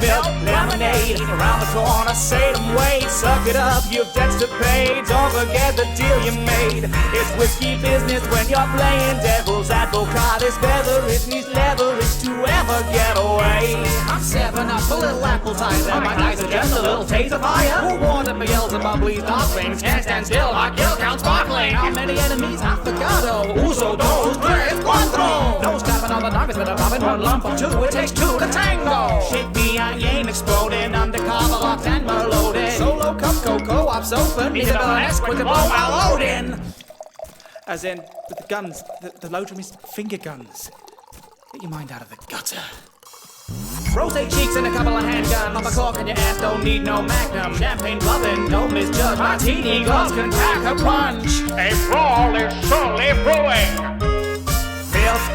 Milk, lemonade, around the corner, say them wait. Suck it up, you've debts to pay. Don't forget the deal you made. It's whiskey business when you're playing devil's advocate. This beverage needs leverage to ever get away. I'm 7 up, a little apple cider. My dice are just a little taste of fire. Who wanted me Beelzebub, please not things. Can't stand still, my kill count sparkling. How many enemies? Affogato, Uso, dos, tres, cuatro. No stopping on the nuggets that are popping. 1 lump of 2, it takes 2 to tango. Shake me, I ain't exploding. Undercover locked and loaded. Solo cup, cocoa, ops open. Need another S quick to blow while loading. As in, with the guns, the load is finger guns. Get your mind out of the gutter. Rosé cheeks and a couple of handguns. Pop a cork in your ass, don't need no magnum. Champagne bubbling, don't misjudge. Martini gloves can pack a punch.
A brawl is surely brewing.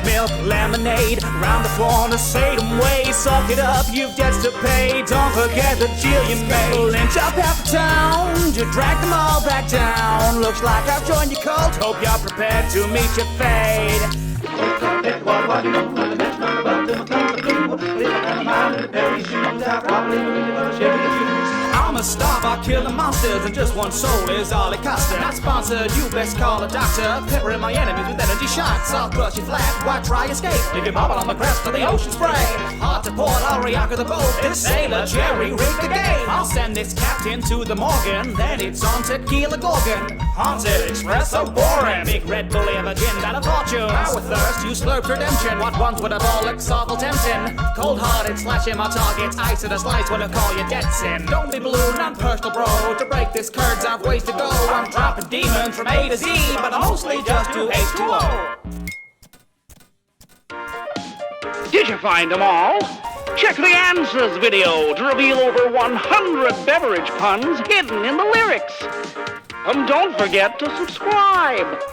Milk, lemonade, round the corner, say them ways. Suck it up, you've debts to pay. Don't forget the deal you made. Lynch up half the town, you drag them all back down. Looks like I've joined your cult, hope you're prepared to meet your fate. I'm a star by killing monsters, and just one soul is all it costs. Not sponsored, you best call a doctor. Peppering my enemies with energy shots. I'll crush you flat, why try escape? Leave you bobbing on the crest of the ocean spray. Hard to port, I'll react the boat. This sailor Jerry rigged the game. I'll send this captain to the Morgan, then it's on Tequila Gorgon. Haunted express so boring. Big Red Bull ever gin out of fortune. Power thirst, you slurp redemption. What ones would a bollocks awful tempting? Cold-hearted, slashing my targets. Ice at a slice when I call your debts in. Don't be blue, non-personal bro. To break this curds, I've ways to go. I'm dropping demons from A to Z, but I mostly just do H2O.
Did you find them all? Check the answers video to reveal over 100 beverage puns hidden in the lyrics. And don't forget to subscribe.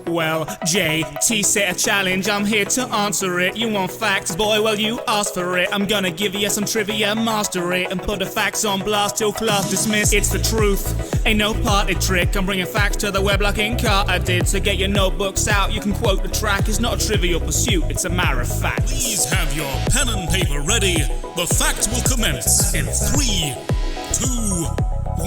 Well, JT set a challenge, I'm here to answer it. You want facts, boy? Well, you asked for it. I'm gonna give you some trivia, master it, and put the facts on blast till class dismissed. It's the truth, ain't no party trick. I'm bringing facts to the web like King Carter did. So get your notebooks out, you can quote the track. It's not a trivial pursuit, it's a matter of fact.
Please have your pen and paper ready. The facts will commence in 3, 2,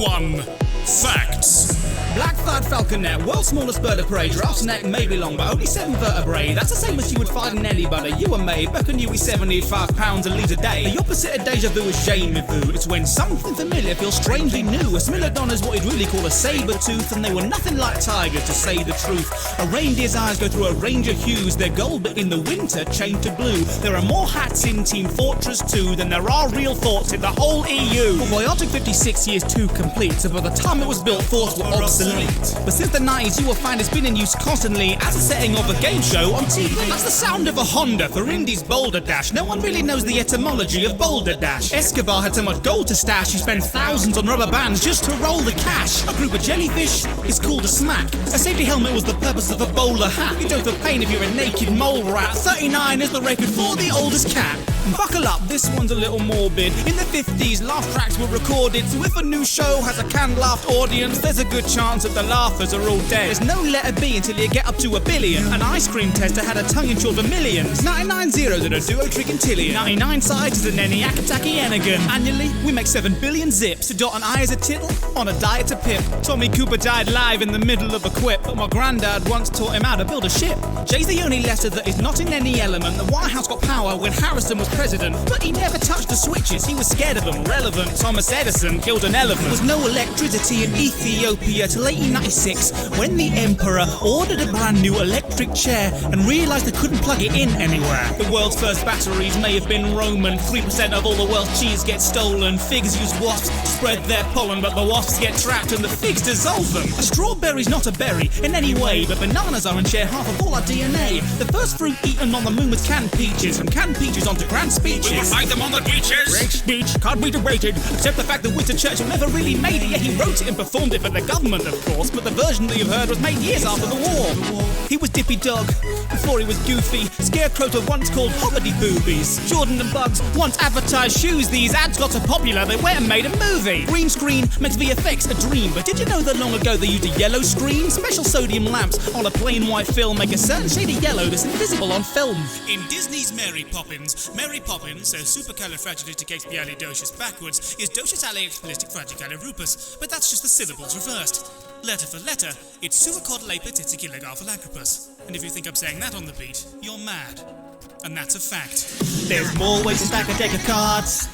1. Facts.
Black-thighed falconet, world's smallest bird of prey. Giraffe's neck may be long, but only 7 vertebrae. That's the same as you would find in any butter. You were made, back when you were 75 pounds a litre a day. The opposite of deja vu is Jamie vu. It's when something familiar feels strangely new. A smilodon is what you'd really call a saber-tooth, and they were nothing like tigers, to say the truth. A reindeer's eyes go through a range of hues. They're gold, but in the winter change to blue. There are more hats in Team Fortress 2 than there are real thoughts in the whole EU. Well, Voyage took 56 years to complete, so by the time it was built, thoughts were obsolete. But since the 90s, you will find it's been in use constantly as a setting of a game show on TV. That's the sound of a Honda for Indy's Boulder Dash. No one really knows the etymology of Boulder Dash. Escobar had so much gold to stash, he spent thousands on rubber bands just to roll the cash. A group of jellyfish is called a smack. A safety helmet was the purpose of a bowler hat. You don't feel pain if you're a naked mole rat. 39 is the record for the oldest cat. Buckle up, this one's a little morbid. In the 50s, laugh tracks were recorded, so if a new show has a canned laughed audience, there's a good chance that the laughers are all dead. There's no letter B until you get up to 1 billion. An ice cream tester had a tongue in short for millions. 99 zeros and a duotriquintillion. 99 sides is an Eniakataki Enigan. Annually, we make 7 billion zips. To dot an I as a tittle, on a die it's a pip. Tommy Cooper died live in the middle of a quip, but my granddad once taught him how to build a ship. Jay's the only letter that is not in any element. The White House got power when Harrison was president, but he never touched the switches, he was scared of them. Relevant, Thomas Edison killed an elephant. There was no electricity in Ethiopia till 1896, when the emperor ordered a brand new electric chair and realised they couldn't plug it in anywhere. The world's first batteries may have been Roman. 3% of all the world's cheese gets stolen. Figs use wasps to spread their pollen, but the wasps get trapped and the figs dissolve them. A strawberry's not a berry in any way, but bananas are and share half of all our DNA. The first fruit eaten on the moon was canned peaches, from canned peaches onto grand speeches.
We will find them on the beaches.
Great speech, can't be debated, except the fact that Winston Churchill never really made it. Yeah, he wrote it and performed it for the government, of course, but the version that you've heard was made years after the war. He was Dippy Dog before he was Goofy. Scarecrows were once called Hobbity Boobies. Jordan and Bugs once advertised shoes. These ads got so popular they went and made a movie. Green screen makes VFX a dream, but did you know that long ago they used a yellow screen? Special sodium lamps on a plain white film make a certain shade of yellow that's invisible on film.
In Disney's Mary Poppins, so supercalifragilisticexpialidocious backwards is docious-alexpialisticfragilisticrupus, but that's just the syllables reversed. Letter for letter, it's suacodlapeticicilagafalacropus. And if you think I'm saying that on the beat, you're mad. And that's a fact.
There's more ways to stack a deck of cards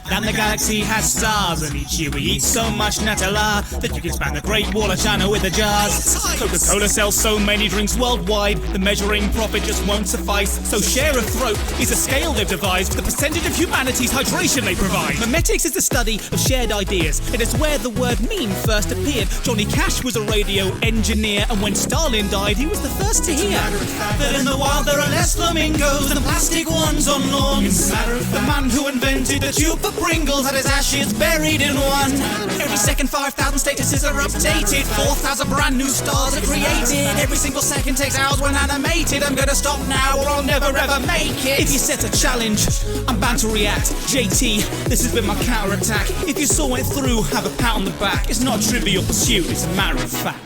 than the galaxy has stars, and each year we eat so much Nutella that you can span the Great Wall of China with the jars. Coca-Cola sells so many drinks worldwide, the measuring profit just won't suffice. So share of throat is a scale they've devised for the percentage of humanity's hydration they provide. Memetics is the study of shared ideas. It is where the word meme first appeared. Johnny Cash was a radio engineer, and when Stalin died, he was the first to hear that in the wild there are less flamingos than plastic ones on lawns. The man who invented the tube for Pringles had his ashes buried in one. Every second 5,000 statuses are updated, 4,000 brand new stars are created. Every single second takes hours when animated. I'm gonna stop now or I'll never ever make it. If you set a challenge, I'm bound to react. JT, this has been my counterattack. If you saw it through, have a pat on the back. It's not a trivial pursuit, it's a matter of fact.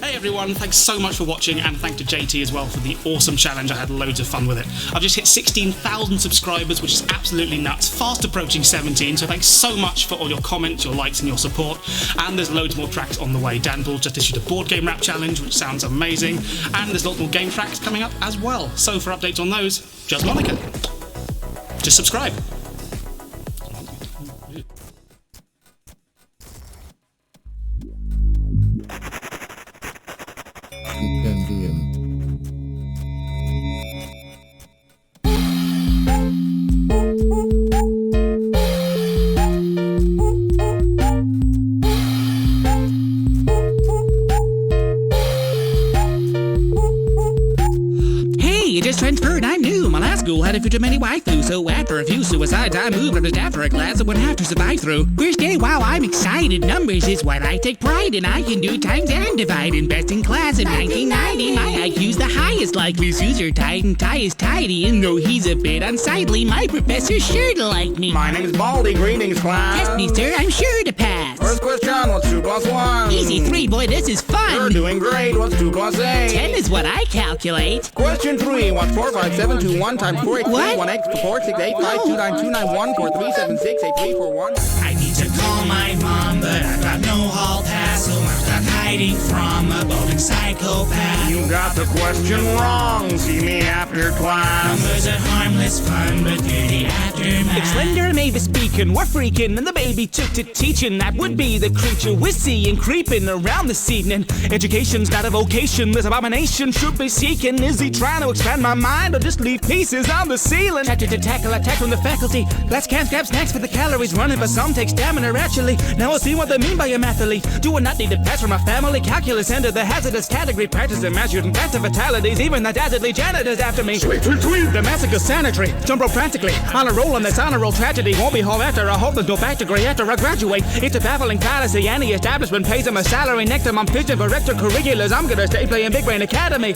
Hey everyone, thanks so much for watching, and thanks to JT as well for the awesome challenge. I had loads of fun with it. I've just hit 16,000 subscribers, which is absolutely nuts, fast approaching 17, so thanks so much for all your comments, your likes and your support, and there's loads more tracks on the way. Dan Bull just issued a board game rap challenge, which sounds amazing, and there's lots more game tracks coming up as well. So for updates on those, just Monica. Just subscribe.
You can be in. quite a few too many waifus. So after a few suicides, I moved on just after a class I wouldn't have to survive through. First day, wow, I'm excited. Numbers is what I take pride in. I can do times and divide. In best in class in 1990. My IQ's the highest, like loose user tight and tie is tidy. And though he's a bit unsightly, my professor's sure to like me.
My name's Baldy, greetings class.
Test me, sir, I'm sure to pass.
First question, what's 2 plus 1?
Easy 3, boy, this is fun.
You're doing great, what's 2 plus 8?
10 is what I calculate.
Question 3, what's 4, 5, 7, 2, 1 times 4, 8, 3,
What?
1, x, 4, 6, 8, 5, 2, 9, 2, 9, 1, 4, 3, 7, 6, 8, 3, 4, 1.
I need to call my mom, but I've got no hall pass, so I'm stuck hiding from a balding psychopath.
You got the question wrong, see me after class.
Numbers are harmless fun, but they're the aftermath.
It's Slender and Mavis speaking, we're freaking, and the baby took to teaching. That would be the creature we're seeing creeping around this evening. Education's not a vocation, this abomination should be seeking. Is he trying to expand my mind or just leave pieces on the ceiling? Tactic to tackle, attack from the faculty. Let's can't grab snacks for the calories. Running for some take stamina actually. Now I'll see what they mean by a mathlete. Do I not need to pass from my family? Calculus into the hazardous category. Practice and measured and faster fatalities. Even the dazzardly janitor's after me.
Sweet, sweet, sweet.
The massacre sanitary. Jump rope frantically. On a roll on this honor roll tragedy. Won't be home after I hope there's no back degree after I graduate. It's a baffling fallacy. Any establishment pays them a salary. Next time I'm pitching for extracurriculars. I'm gonna stay playing Big Brain Academy.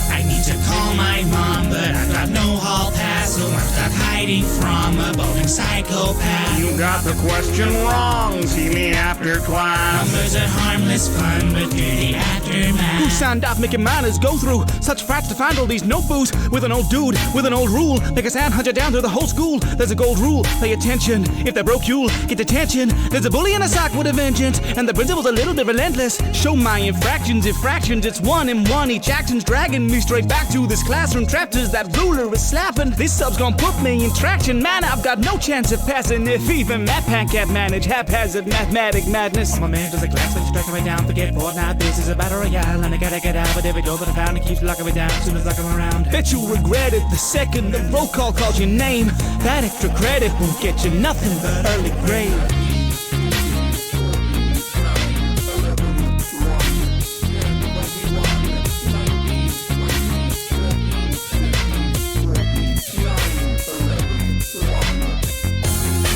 I need to call my mom, but I've got no hall pass, so I'm stuck hiding from a balding psychopath.
You got the question wrong, see me after class.
Numbers are harmless fun, but they're the aftermath.
Who signed off making minors go through such frats to find all these notebooks? With an old dude, with an old rule, make a sand hunter down through the whole school. There's a gold rule, pay attention. If they're broke, you'll get detention. There's a bully in a sock with a vengeance, and the principal's a little bit relentless. Show my infractions, if fractions, it's 1 and 1. Each action's dragging me straight back to this classroom. Trapped as that ruler is slapping. This sub's gonna put me in traction. Man, I've got no chance of passing if even Matt Pan can't manage haphazard mathematic madness. I'm a man to the class, let's strike me down. Forget Fortnite, this is a battle royale, and I gotta get out. But every door that I found, it keeps locking me down as soon as I come around. Bet you regret it the second the roll call calls your name. That extra credit won't get you nothing but early grade.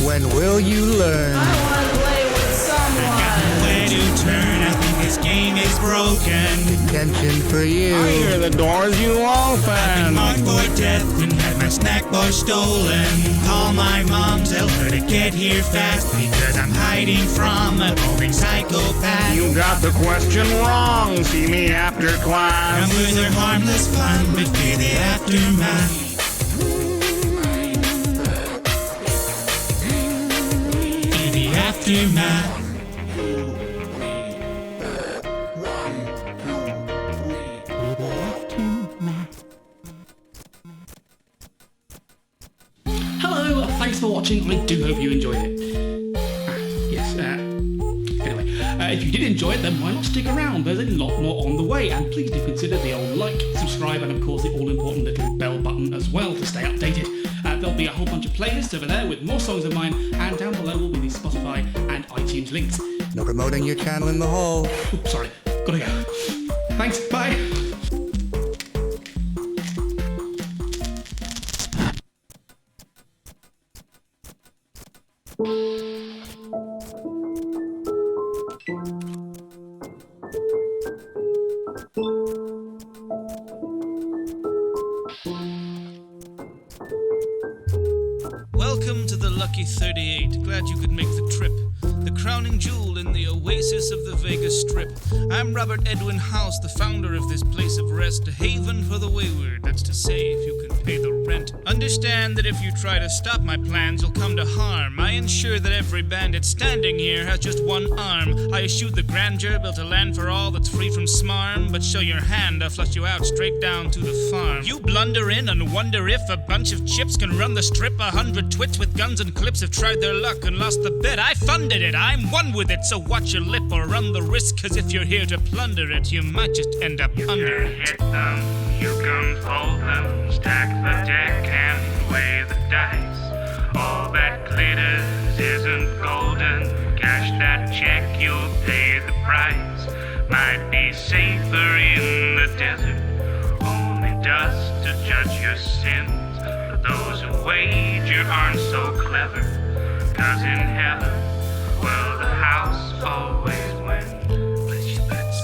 When will you learn?
I wanna play with someone. I got nowhere to turn, I think this game is broken.
Detention for you. I hear the doors you
I've been
open.
marked for death and had my snack bar stolen. Call my mom, tell her to get here fast, because I'm hiding from a balding psychopath.
You got the question wrong, see me after class.
Numbers are harmless fun, but fear the aftermath. Fear the aftermath.
Hello, thanks for watching. I do hope you enjoyed it. Yes, anyway, if you did enjoy it, then why not stick around? There's a lot more on the way, and please do consider the old like, subscribe, and of course the all-important little bell button as well to stay updated. There'll be a whole bunch of playlists over there with more songs of mine, and down below will be the Spotify and iTunes links.
No promoting your channel in the hole.
Oops, sorry, gotta go. Thanks, bye.
Welcome to the Lucky 38. Glad you could make the trip. The crowning jewel in the oasis of the Vegas Strip. I'm Robert Edwin House, the founder of this place of rest, a haven for the wayward. That's to say, if you can pay the rent. Understand that if you try to stop my plans, you'll come to harm. I ensure that every bandit standing here has just one arm. I eschew the grandeur, built a land for all that's free from smarm. But show your hand, I'll flush you out straight down to the farm. You blunder in and wonder if a bunch of chips can run the strip. 100 twits with guns and clips have tried their luck and lost the bet. I funded it, I'm one with it, so watch your lip or run the risk. Cause if you're here to plunder it, you might just end up under it. Hit them, you can fold them, stack the deck and weigh the dice.
All that glitters isn't golden. Cash that check, you'll pay the price. Might be safer in the desert. Only dust to judge your sins. But those who wager aren't so clever. 'Cause in heaven, well, the house always wins.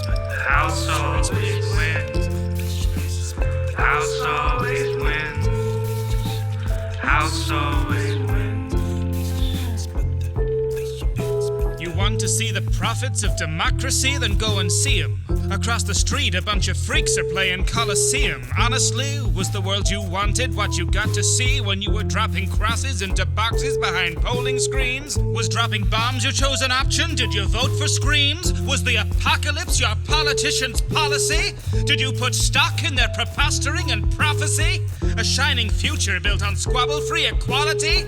The house always wins. House always wins. House always wins.
You want to see the profits of democracy? Then go and see 'em. Across the street, a bunch of freaks are playing Coliseum. Honestly, was the world you wanted what you got to see when you were dropping crosses into boxes behind polling screens? Was dropping bombs your chosen option? Did you vote for screams? Was the apocalypse your politician's policy? Did you put stock in their preposterous and prophecy? A shining future built on squabble-free equality?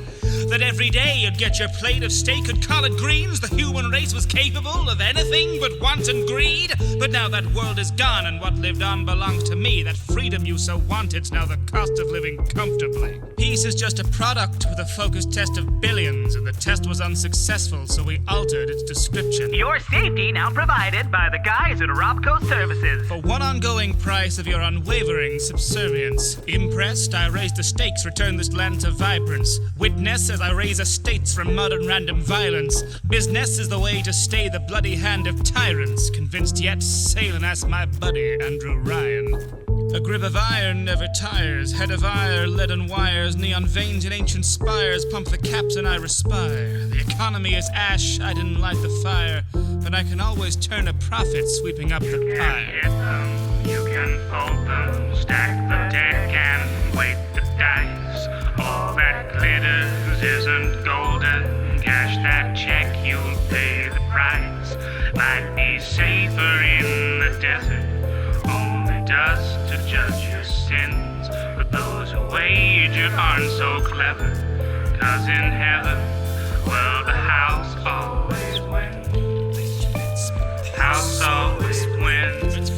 That every day you'd get your plate of steak and collard greens? The human race was capable of anything but want and greed? But now that world is gone and what lived on belongs to me. That freedom you so wanted's now the cost of living comfortably. Peace is just a product with a focused test of billions, and the test was unsuccessful, so we altered its description.
Your safety now provided by the guys at Robco Services.
For one ongoing price of your unwavering subservience. Impressed, I raise the stakes, return this land to vibrance. Witness as I raise estates from mud and random violence. Business is the way to stay the bloody hand of tyrants. Convinced yet, sail and ask my buddy, Andrew Ryan. A grip of iron never tires. Head of ire, lead and wires. Neon veins in ancient spires. Pump the caps and I respire. The economy is ash, I didn't light the fire. But I can always turn a profit sweeping up the pyre.
Hit them, you can fold them. Stack the deck and weight the dice. All that glitters isn't golden. Cash that check, you'll pay the price. Might be safer in the desert. Only dust to judge your sins. But those who wager aren't so clever. 'Cause in heaven, well, the house always wins. House always wins.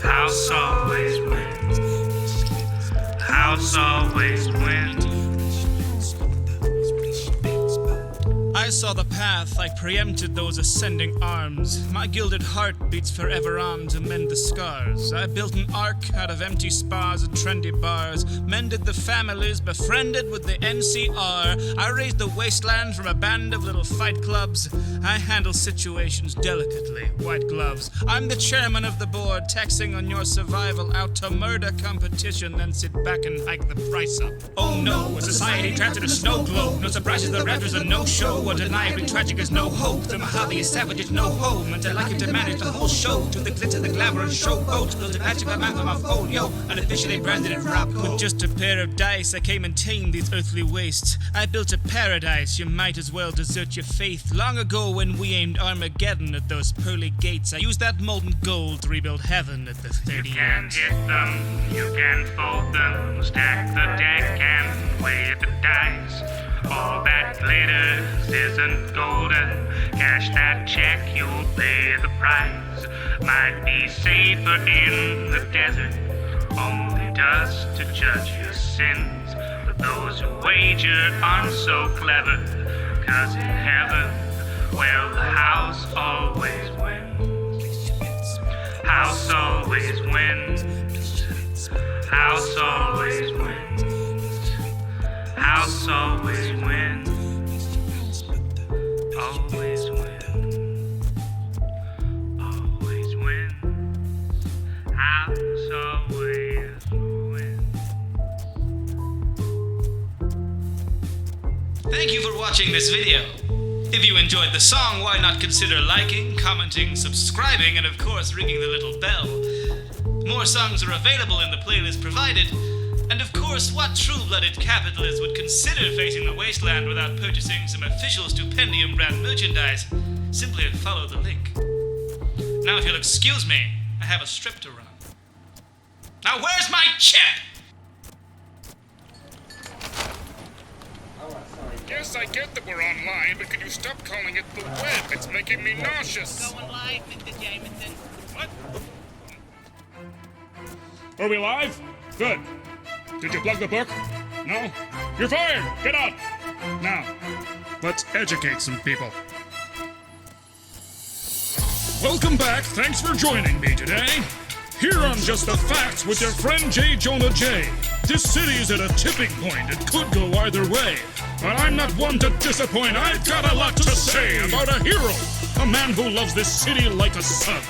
House always wins. House always wins.
I saw the path, I preempted those ascending arms. My gilded heart beats forever on to mend the scars. I built an ark out of empty spas and trendy bars. Mended the families, befriended with the NCR. I raised the wasteland from a band of little fight clubs. I handle situations delicately, white gloves. I'm the chairman of the board, taxing on your survival out to murder competition, then sit back and hike the price up. Oh no, a society trapped in a snow globe. No surprises, the Raptors are no show. Undeniably tragic is no hope. The Mojave is savage, it's no home. And I like him to manage the whole show. To the glitter, the glamour, and showboat. Built a magic amount of my folio. Unofficially branded it rock. With just a pair of dice, I came and tamed these earthly wastes. I built a paradise, you might as well desert your faith. Long ago when we aimed Armageddon at those pearly gates, I used that molten gold to rebuild heaven at the 30
You can hit them, you can fold them. Stack the deck and weigh the dice. All that glitters isn't golden. Cash that check, you'll pay the price. Might be safer in the desert. Only dust to judge your sins. But those who wager aren't so clever. 'Cause in heaven, well, the house always wins. House always wins. House always wins. House always wins. Always wins. Always wins. House always wins.
Thank you for watching this video. If you enjoyed the song, why not consider liking, commenting, subscribing, and of course ringing the little bell. More songs are available in the playlist provided. And of course, what true-blooded capitalist would consider facing the wasteland without purchasing some official Stupendium brand merchandise? Simply follow the link. Now if you'll excuse me, I have a strip to run. Now where's my chip?
Yes, I get that we're online, but can you stop calling it the web? It's making me nauseous.
Going live, Mr. Jameson.
What? Are we live? Good. Did you plug the book? No? You're fired! Get out! Now, let's educate some people. Welcome back. Thanks for joining me today. Here on Just the Facts with your friend J. Jonah J. This city is at a tipping point. It could go either way. But I'm not one to disappoint. I've got a lot to say about a hero. A man who loves this city like a son.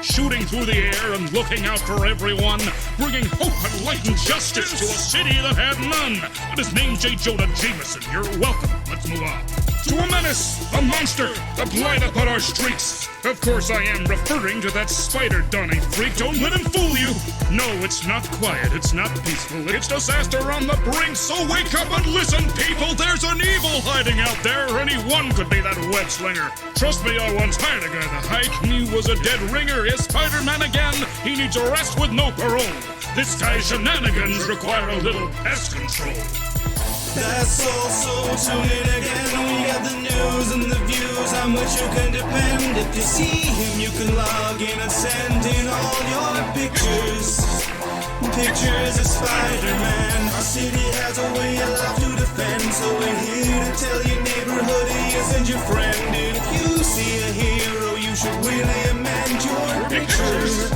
Shooting through the air and looking out for everyone. Bringing hope and light and justice to a city that had none. And his name's J. Jonah Jameson. You're welcome. Let's move on. To a menace, a monster, a blight upon our streets. Of course I am referring to that spider-donning freak. Don't let him fool you. No, it's not quiet. It's not peaceful. It's disaster on the brink. So wake up and listen, people. There's an evil hiding out there. Anyone could be that web slinger. Trust me, I once hired a guy to hike. He was a dead ringer. Is Spider-Man again? He needs arrest with no parole. This guy's shenanigans require a little pest control.
That's also tune in again. We got the news and the views on which you can depend. If you see him, you can log in and send in all your pictures. Pictures of Spider-Man. Our city has a way of life to defend, so we're here to tell your neighborhood he isn't your friend. If you see a hero, you should really amend your pictures.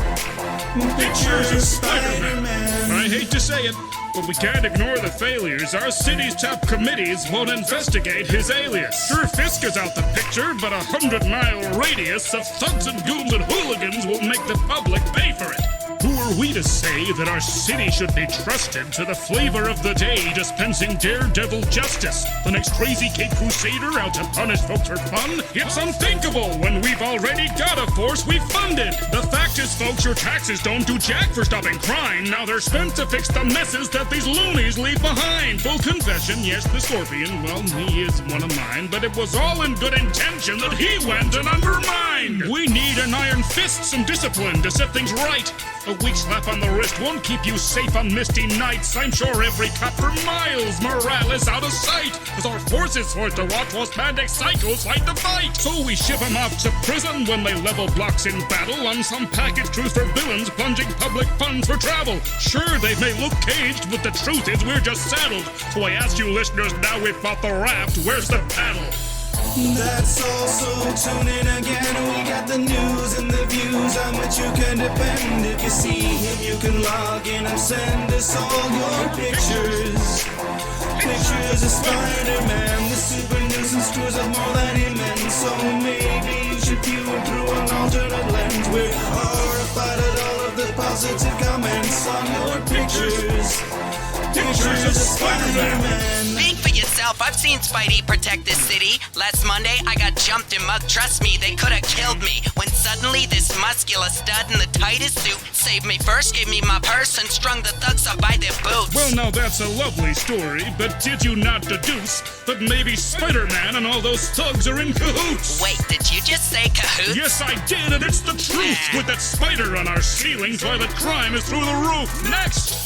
Pictures of Spider-Man.
I hate to say it, but we can't ignore the failures. Our city's top committees won't investigate his alias. Sure, Fisk is out the picture, but 100-mile radius of thugs and goons and hooligans will make the public pay for it. Who are we to say that our city should be trusted to the flavor of the day, dispensing daredevil justice? The next crazy Cape Crusader out to punish folks for fun? It's unthinkable when we've already got a force we funded. The fact is, folks, your taxes don't do jack for stopping crime. Now they're spent to fix the messes that these loonies leave behind. Full confession, yes, the Scorpion, well, he is one of mine, but it was all in good intention that he went and undermined. We need an iron fist, some discipline to set things right. A weak slap on the wrist won't keep you safe on misty nights. I'm sure every cop for miles morale is out of sight, as our forces forced to watch while spandex psychos fight the fight. So we ship them off to prison when they level blocks in battle on some package cruise for villains plunging public funds for travel. Sure, they may look caged, but the truth is we're just saddled. So I ask you listeners, now we've fought the raft, where's the paddle?
That's also tune in again. We got the news and the views on which you can depend. If you see him, you can log in and send us all your pictures. Pictures of Spider-Man, the super nuisance screws up more than he meant. So maybe you should view him through an alternate lens. We're horrified at all of the positive comments on your pictures. Pictures of Spider-Man.
Speak for yourself. I've seen Spidey protect this city. Last Monday, I got jumped and mugged. Trust me, they could have killed me. When suddenly, this muscular stud in the tightest suit saved me first, gave me my purse, and strung the thugs up by their boots.
Well, now that's a lovely story, but did you not deduce that maybe Spider-Man and all those thugs are in cahoots?
Wait, did you just say cahoots?
Yes, I did, and it's the truth. With that spider on our ceilings, why the crime is through the roof. Next!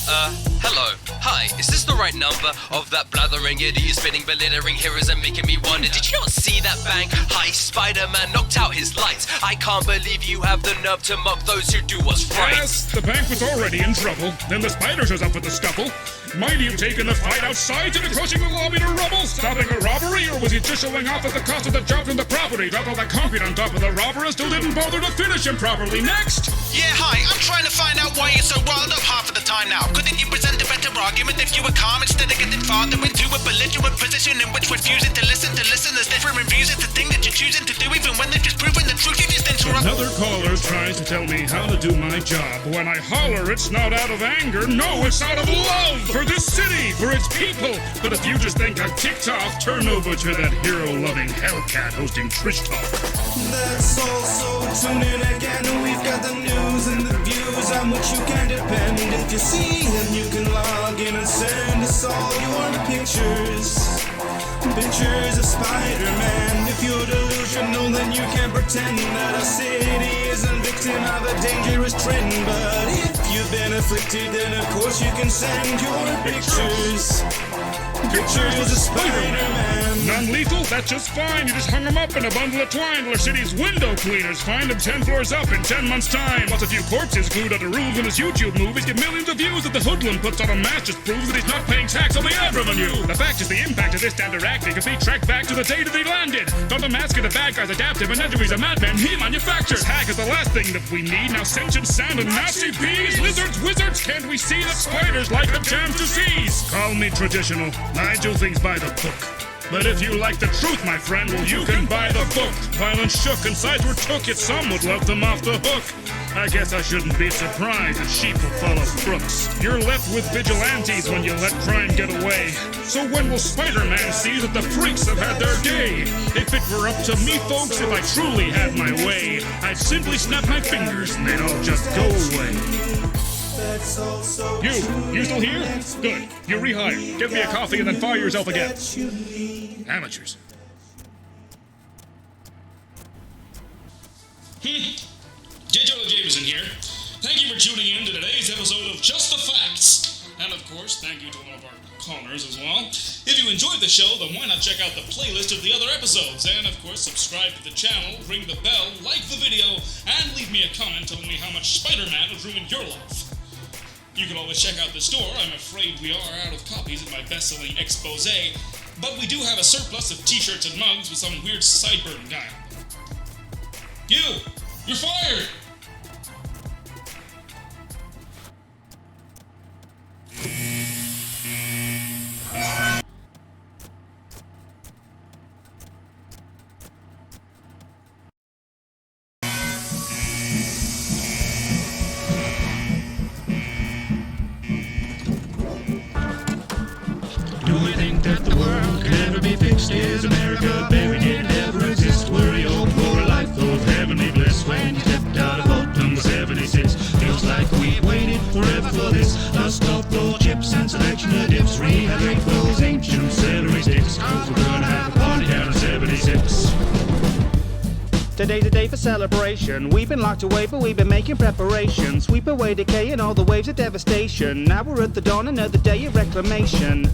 Hello. Hi, is this the right number of that blathering idiot spinning, belittling heroes and making me wonder? Did you not see that bang? Hi, Spider-Man knocked out his lights. I can't believe you have the nerve to mock those who do what's right.
Yes, the bank was already in trouble. Then the spider shows up with the scuffle. Might he have taken the fight outside to crushing the lobby to rubble? Stopping a robbery, or was he just showing off at the cost of the jobs and the property? Dropped all that concrete on top of the robber and still didn't bother to finish him properly. Next!
Yeah, hi, I'm trying to find out why you're so riled up half of the time now. Couldn't you present a better argument if you were calm instead of getting farther into a belligerent position in which refusing to listen to listeners' different views is the thing that you're choosing to do, even when they've just proven the truth? You just interrupt.
Another caller tries to tell me how to do my job. When I holler, it's not out of anger. No, it's out of love for this city, for its people. But if you just think I'm ticked off, turn over to that hero-loving Hellcat hosting Trish Talk.
That's also tune in again. We've got the news and the views on which you can depend. If you see him, you can log in and send us all your pictures. Pictures of Spider-Man. If you're delusional, then you can pretend that our city isn't victim of a dangerous trend. But if you you've been afflicted, then of course you can send your pictures. Pictures of Spider-Man.
Non-lethal? That's just fine. You just hung him up in a bundle of twine while our city's window cleaners find him 10 floors up in 10 months' time. Plus a few corpses glued onto rules in his YouTube movies get millions of views that the hoodlum puts on a mask just proves that he's not paying tax on the ad revenue. The fact is the impact of this standard acting can be tracked back to the day that he landed. Thought the mask of the bad guys adaptive and now he's a madman he manufactures. Hack is the last thing that we need. Now sentient sound and nasty bees. Lizards, wizards, can't we see that spiders like the damn disease? Call me traditional. I do things by the book. But if you like the truth, my friend, well, you can buy the book. Violence shook and sides were took, yet some would let them off the hook. I guess I shouldn't be surprised that sheep will follow crooks. You're left with vigilantes when you let crime get away. So when will Spider-Man see that the freaks have had their day? If it were up to me, folks, if I truly had my way, I'd simply snap my fingers and they'd all just go away. You still here? Good. You're rehired. Give me a coffee and then fire yourself again. Amateurs.
J.J. Jameson here. Thank you for tuning in to today's episode of Just the Facts. And of course, thank you to all of our callers as well. If you enjoyed the show, then why not check out the playlist of the other episodes? And of course, subscribe to the channel, ring the bell, like the video, and leave me a comment telling me how much Spider-Man has ruined your life. You can always check out the store. I'm afraid we are out of copies of my best-selling expose, but we do have a surplus of t-shirts and mugs with some weird sideburn guy. You're fired!
That the world can ever be fixed. Is America buried in never exist? Were you hoping for a life of heavenly bliss when you stepped out of vote number 76? Feels like we've waited forever for this. Dust off those chips and selection of dips. Rehydrate those ancient celery sticks, 'cause we're gonna have a party down in 76.
Today's a day for celebration. We've been locked away, but we've been making preparations. Sweep away decay and all the waves of devastation. Now we're at the dawn, another day of reclamation.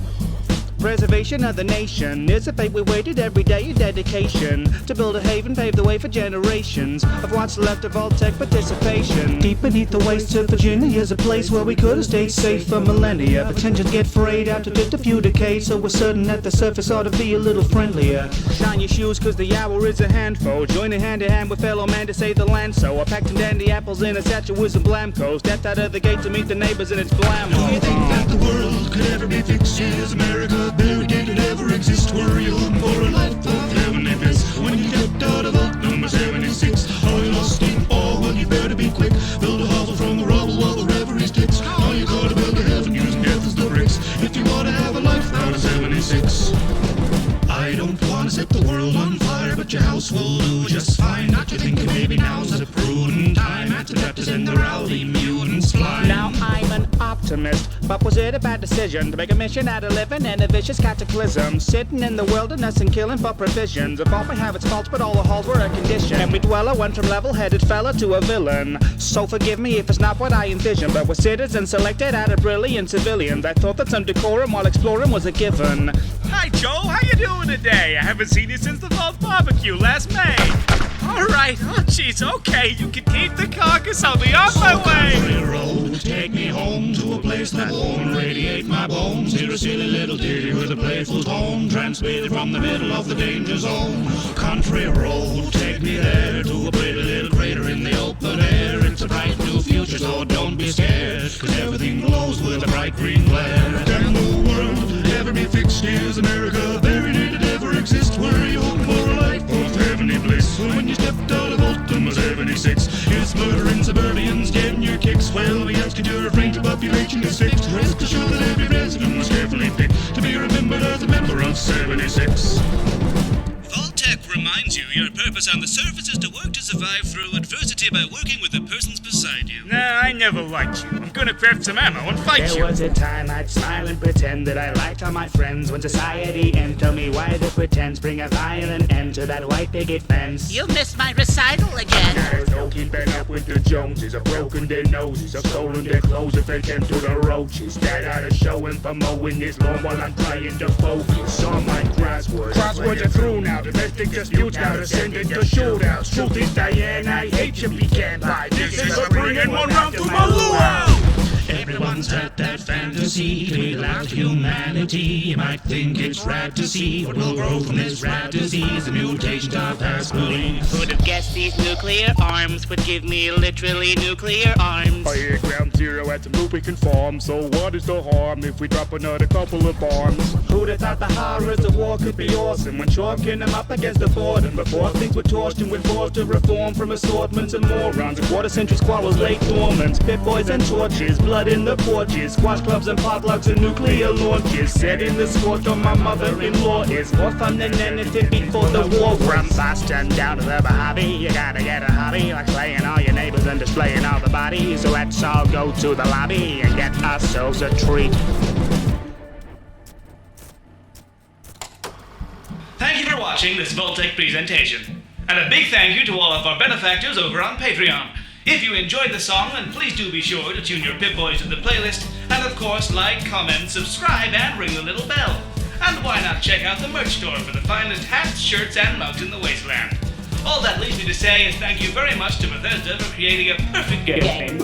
Preservation of the nation is a fate we waited every day of dedication to build a haven, pave the way for generations of what's left of all tech participation. Deep beneath the waste of Virginia is a place where we could have stayed safe for millennia, but tensions get frayed after just a few decades, so we're certain that the surface ought to be a little friendlier. Shine your shoes, 'cause the hour is a handful. Join a hand in hand with fellow man to save the land, so I packed some dandy apples in a satchel with some blamcos. Stepped out of the gate to meet the neighbors and it's blammo.
Do you think that the world could ever be fixed? Is America buried? Did it ever exist? Were you hoping for a life of heavenly bliss when you stepped out of vote number 76? Are you lost in awe? Well, you better be quick. Build a hovel from the rubble while the reverie sticks. Now you gotta build a heaven using death as the bricks if you wanna have a life out of 76. I don't wanna set the world on fire, but your house will do just fine. Not you thinking maybe now's a prudent time after that to send the rowdy mutants flying.
Now I'm an optimist, but was it a bad decision to make a mission out of living in a vicious cataclysm? Sitting in the wilderness and killing for provisions. If all we have its faults, but all the halls were a condition. Every dweller went from level-headed fella to a villain. So forgive me if it's not what I envisioned, but we're citizens selected out of brilliant civilians. I thought that some decorum while exploring was a given.
Hi, Joe. How you doing today? I haven't seen you since the fall barbecue last May. All right. Oh, jeez. Okay, you can keep the carcass. I'll be on my way.
Country road, take me home to a place that won't radiate my bones. Hear a silly little ditty with a playful tone, transmitted from the middle of the danger zone. Country road, take me there to a pretty little crater in the open air. It's a bright new future, so don't be scared, 'cause everything glows with a bright green glare. Can the world ever be fixed? Is America buried? Did it ever exist? Were you hoping for a life of heavenly bliss when you stepped out of vote number 76? It's murdering suburbians, getting your kicks. Well, we ask you to refrain till population is fixed. Rest assured that every resident was carefully picked to be remembered as a member of 76.
Vault-Tec removes
reminds you, your purpose on the surface is to work to survive through adversity by working with the persons beside you.
Nah, I never liked you. I'm gonna craft some ammo and fight you.
There was a time I'd smile and pretend that I liked all my friends. When society and tell me why the pretense, bring a violent end to that white picket fence.
You missed my recital again.
There's no keeping up with the Joneses. I've broken their noses, I've stolen their clothes, if they came to the roaches. That ought to show him for mowing his lawn while I'm trying to focus on my crosswords. Crosswords are through now, domestic disputes now descended to shootouts. Truth is, Diane, I hate you, pecan pie. This is for bringing one round to my luau.
Everyone's had that fantasy to be like humanity. You might think it's rad to see what will grow from this rad disease, the mutation of aspirin.
Who'd have guessed these nuclear arms would give me literally nuclear arms?
I hit ground zero at the lubricant farm, so what is the harm if we drop another couple of bombs?
Who'd have thought the horrors of war could be awesome when chalking them up against the boredom? Before things were torched and we're forced to reform from assortments and morons. A quarter century squabbles late dormant, pit boys and torches, blood in the porches, squash clubs and potlucks and nuclear launches. Setting the scorch on my mother-in-law is more fun than anything before the war. From Boston down to the Mojave, you gotta get a hobby like slaying all your neighbors and displaying all the bodies. So let's all go to the lobby and get ourselves a treat.
Thank you for watching this Voltec presentation. And a big thank you to all of our benefactors over on Patreon. If you enjoyed the song, then please do be sure to tune your Pip-Boys to the playlist, and of course like, comment, subscribe, and ring the little bell. And why not check out the merch store for the finest hats, shirts, and mugs in the wasteland. All that leaves me to say is thank you very much to Bethesda for creating a perfect game.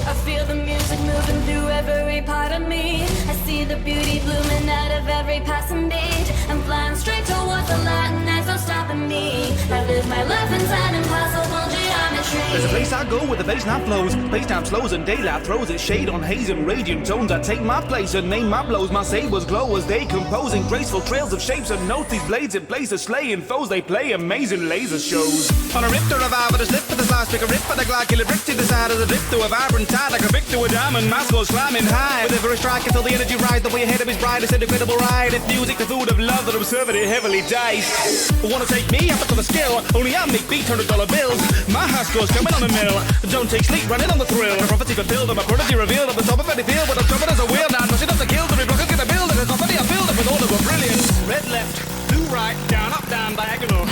I feel the music moving through every part of me. I see the beauty blooming out of every passing beat. I'm flying straight towards the light and there's no stopping me. I live my life inside impossible geometry.
There's a place I go where the bass now flows, bass time slows and daylight throws its shade on haze and radiant tones. I take my place and name my blows, my sabers glow as they compose in graceful trails of shapes and notes. These blades in place of slaying foes, they play amazing laser shows.
On a rip to revive, a slip for the slice, pick a rip for the glide, kill a brick to the side of the drip to a vibrant tide, like a brick to a diamond, mask goes climbing high. With every strike until the energy rise, the way ahead of his bride is an incredible ride. It's music, the food of love that I'm serving it heavily diced. Wanna take me up to the skill, only I make beats, $100 bills. My high score's coming on the mill, don't take sleep, running on the thrill. A prophecy fulfilled, and my prodigy revealed at the top of any field, but I'm coming as a wheel, now rushing up the kill to be broken, get a build, and a company I build up with all of a brilliance. Red left, blue right, down, up, down, diagonal.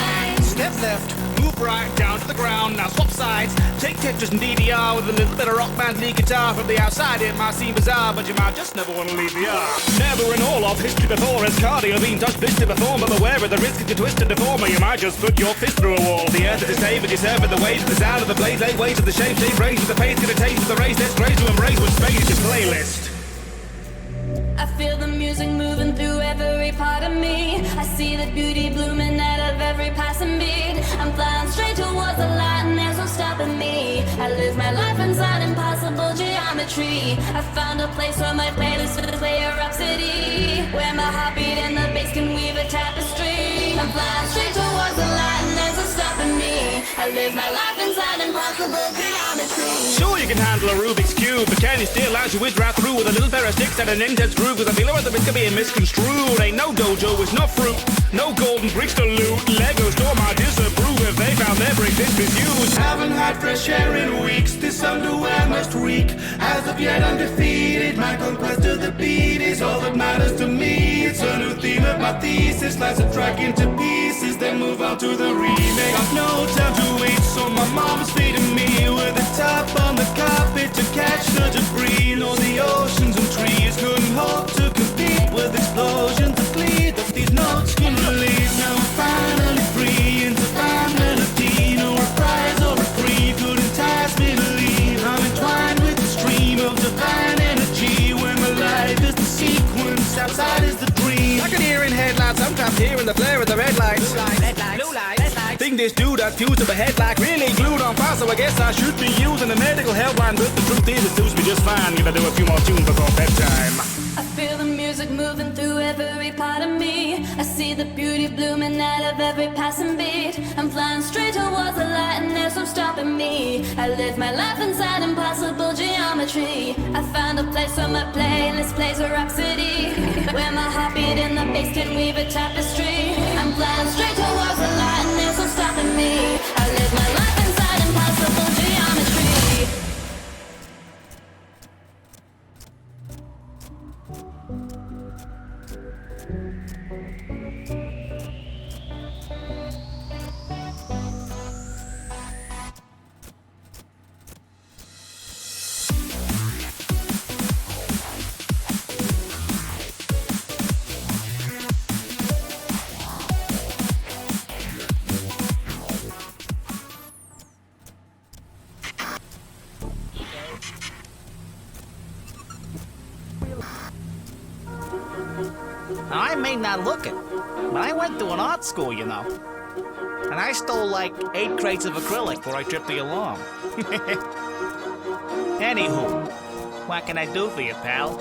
Step left, move right, down to the ground, now swap sides. Take Tetris and DDR with a little bit of rock band lead guitar. From the outside it might seem bizarre, but you might just never want to leave the art. Never in all of history before has cardio been touched, twisted before, but beware of the risk that you twist and deform, or you might just put your fist through a wall. The earth is saved, but you serve with the waves, the sound of the blades, eight waves of the shapes, they raise with the pace, gonna taste with the race, that's great to embrace with space is your playlist.
I feel the music moving through every part of me. I see the beauty blooming out of every passing beat. I'm flying straight towards the light and there's no stopping me. I live my life inside impossible geometry. I found a place where my playlist will play a rhapsody, where my heartbeat and the bass can weave a tapestry. I'm flying straight towards the light and there's no stopping me. I live my life inside impossible geometry.
Sure you can handle a Rubik's Cube, but can you still launch your whiz right through with a little pair of sticks and an intense groove? Cause I feel like the risk of being misconstrued. Ain't no dojo, it's no fruit, no golden bricks to loot. Lego store might disapprove if they found their brick this misused.
Haven't had fresh air in weeks, this underwear must reek. As of yet undefeated, my conquest to the beat is all that matters to me. It's a new theme of my thesis, slice a track into pieces, then move on to the remake. Got no time to wait, so my mom's feeding me with a top on the carpet to catch the debris. No, the oceans and trees couldn't hope to compete with explosions of glee that these notes can release. Now I'm finally free into fine melody. No reprise or reprieve could entice me to leave. I'm entwined with the stream of divine energy, where my life is the sequence, outside is the dream.
I can hear in headlights, sometimes hearing the flare of the red lights.
Blue light, red light.
Think this dude that fused to the head like really glued on fire, so I guess I should be using a medical helpline, but the truth is it suits me just fine. Gonna do a few more tunes before bedtime.
I feel the music move moving through every part of me. I see the beauty blooming out of every passing beat. I'm flying straight towards the light and there's no stopping me. I live my life inside impossible geometry. I found a place where my playlist plays a rhapsody, where my heartbeat and the bass can weave a tapestry. I'm flying straight towards the light and there's no stopping me. I live my life inside impossible geometry.
I may not look it, but I went to an art school, you know. And I stole like 8 crates of acrylic before I tripped the alarm. Anywho, what can I do for you, pal?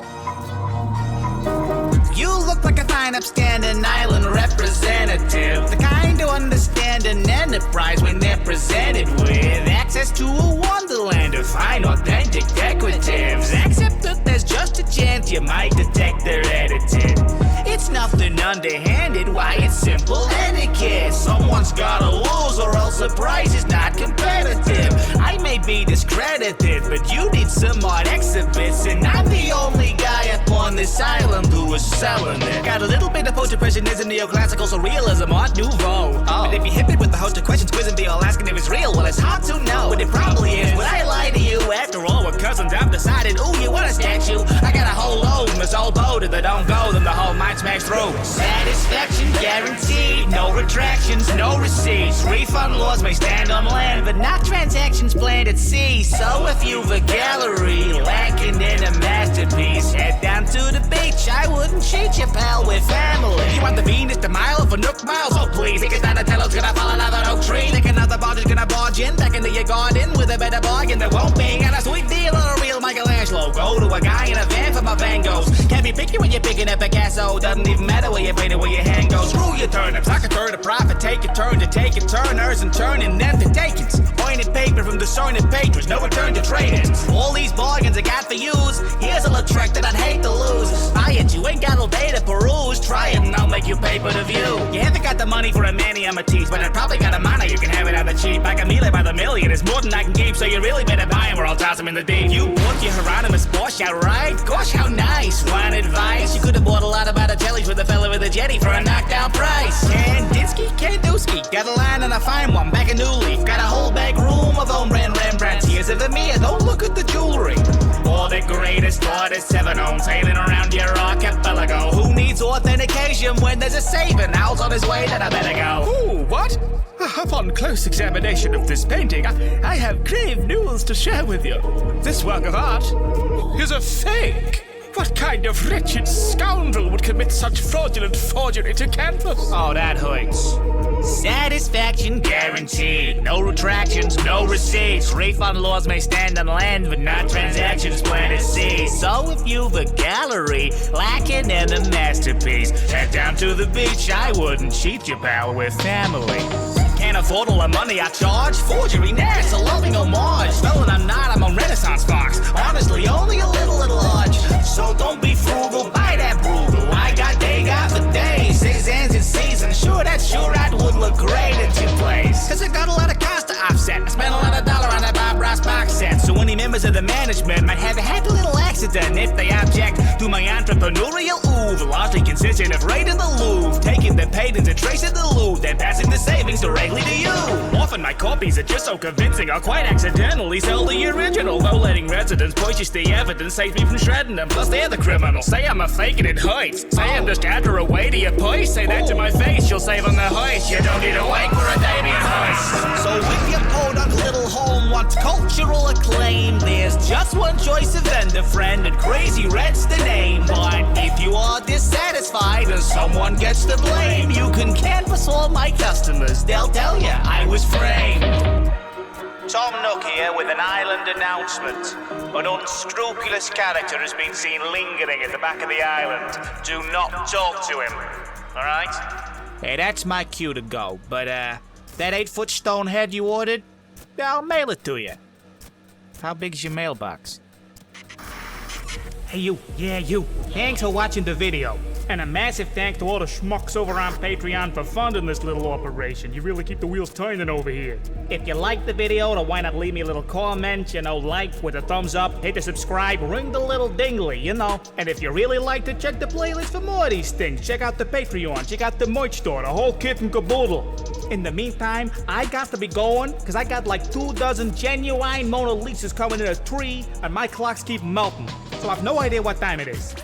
You look like a fine upstanding island representative, the kind to understand an enterprise when they're presented with access to a wonderland of fine, authentic decoratives. Except that there's just a chance you might detect they're edited. It's nothing underhanded, why it's simple etiquette. Someone's gotta lose or else the price is not competitive. I may be discredited, but you need some art exhibits, and I'm the only guy up on this island who is selling it. Got a little bit of post-impressionism, neoclassical surrealism, art nouveau. But if you hit me with the host of questions, quizzing me, all asking if it's real, well, it's hard to know, but it probably is. Would I lie to you? After all, we're cousins, I've decided, ooh, you want a statue? I got a whole load, and it's all boat, if they don't go, then the whole might smash through. Satisfaction guaranteed, no retractions, no receipts. Refund laws may stand on land, but not transactions planned at sea. So if you've a gallery lacking in a masterpiece, head down to the beach. I wouldn't cheat you, pal, with family. You want the Venus, the mile for Nook Miles? Oh please, think it's not a tello's gonna fall out of an oak tree. Think another barge is gonna barge in back into your garden with a better bargain than won't be. Got a sweet deal on a real Michelangelo. Go to a guy in a van for my Van Goghs. Can't be picky when you're picking up Picasso. Doesn't even matter where you paint it, where your hand goes. Screw your turnips, I can turn a profit. Take a turn to take it, turners and turning them to takings. Pointed paper from discerning patrons, no return to trade-ins. All these bargains I got for yous. Here's a little trick that I'd hate to lose. Buy it, you ain't got all day to peruse. Try it and I'll make you pay for the view. You haven't got the money for a mani or Matisse, but I probably got a mana you can have it on the cheap. I can meal it by the million, it's more than I can keep, so you really better buy them or I'll toss them in the deep. You bought your Hieronymus Porsche outright? Gosh, how nice. Want advice? You could have bought a lot of Botticellis with the fella with the jetty for a knockdown price. Kandinsky, got a line and a fine one, back a new leaf. Got a whole back room of own-brand Rembrandts. Here's a Vermeer, don't look at the jewelry. Or the greatest artists ever known, sailing around your archipelago. Who needs authentication when there's a saving? Owl's on his way, then I better go.
Ooh, what? Upon close examination of this painting, I have grave news to share with you. This work of art is a fake. What kind of wretched scoundrel would commit such fraudulent forgery to canvas?
Oh, that hurts. Satisfaction guaranteed. No retractions, no receipts. Refund laws may stand on land, but not transactions planned at sea. So if you've a gallery lacking in a masterpiece, head down to the beach. I wouldn't cheat you, pal, with family. Can't afford all the money I charge. Forgery, nah, it's a loving homage. Spelling I'm not, I'm a Renaissance fox. Honestly, only a little large. So don't be frugal, buy that brutal. I got day, got for days. Seasons in season. Sure, that sure I would look great at your place. Cause I got a lot of cost to offset. I spent a lot of dollar on that Bob Ross box set. So any members of the management might have had a little accident if they object to my entrepreneurial oeuvre. Largely consistent of raiding the Louvre, taking the paintings and tracing the loot, then passing the savings directly to you. Often my copies are just so convincing, I'll quite accidentally sell the original. Though letting residents purchase the evidence saves me from shredding them, plus they're the criminals. Say I'm a fake and it hurts. Say I'm just after a way to your place. Say that to my face, you'll save on the heist. You don't need to wait for a Damien heist. So if your podunk little home wants cultural acclaim, there's just one choice of vendor friend, and Crazy Red's the name. But if you are dissatisfied and someone gets the blame, you can canvass all my customers. They'll tell you I was framed. Tom Nook here with an island announcement. An unscrupulous character has been seen lingering at the back of the island. Do not talk to him. Alright? Hey, that's my cue to go, but that 8-foot stone head you ordered? Yeah, I'll mail it to you. How big's your mailbox?
Hey you, yeah you. Thanks for watching the video. And a massive thanks to all the schmucks over on Patreon for funding this little operation. You really keep the wheels turning over here. If you liked the video, then why not leave me a little comment, like with a thumbs up, hit the subscribe, ring the little dingly, And if you really like to check the playlist for more of these things, check out the Patreon, check out the merch store, the whole kit and caboodle. In the meantime, I got to be going, because I got like 24 genuine Mona Lisas coming in a tree, and my clocks keep melting. So I have no idea what time it is.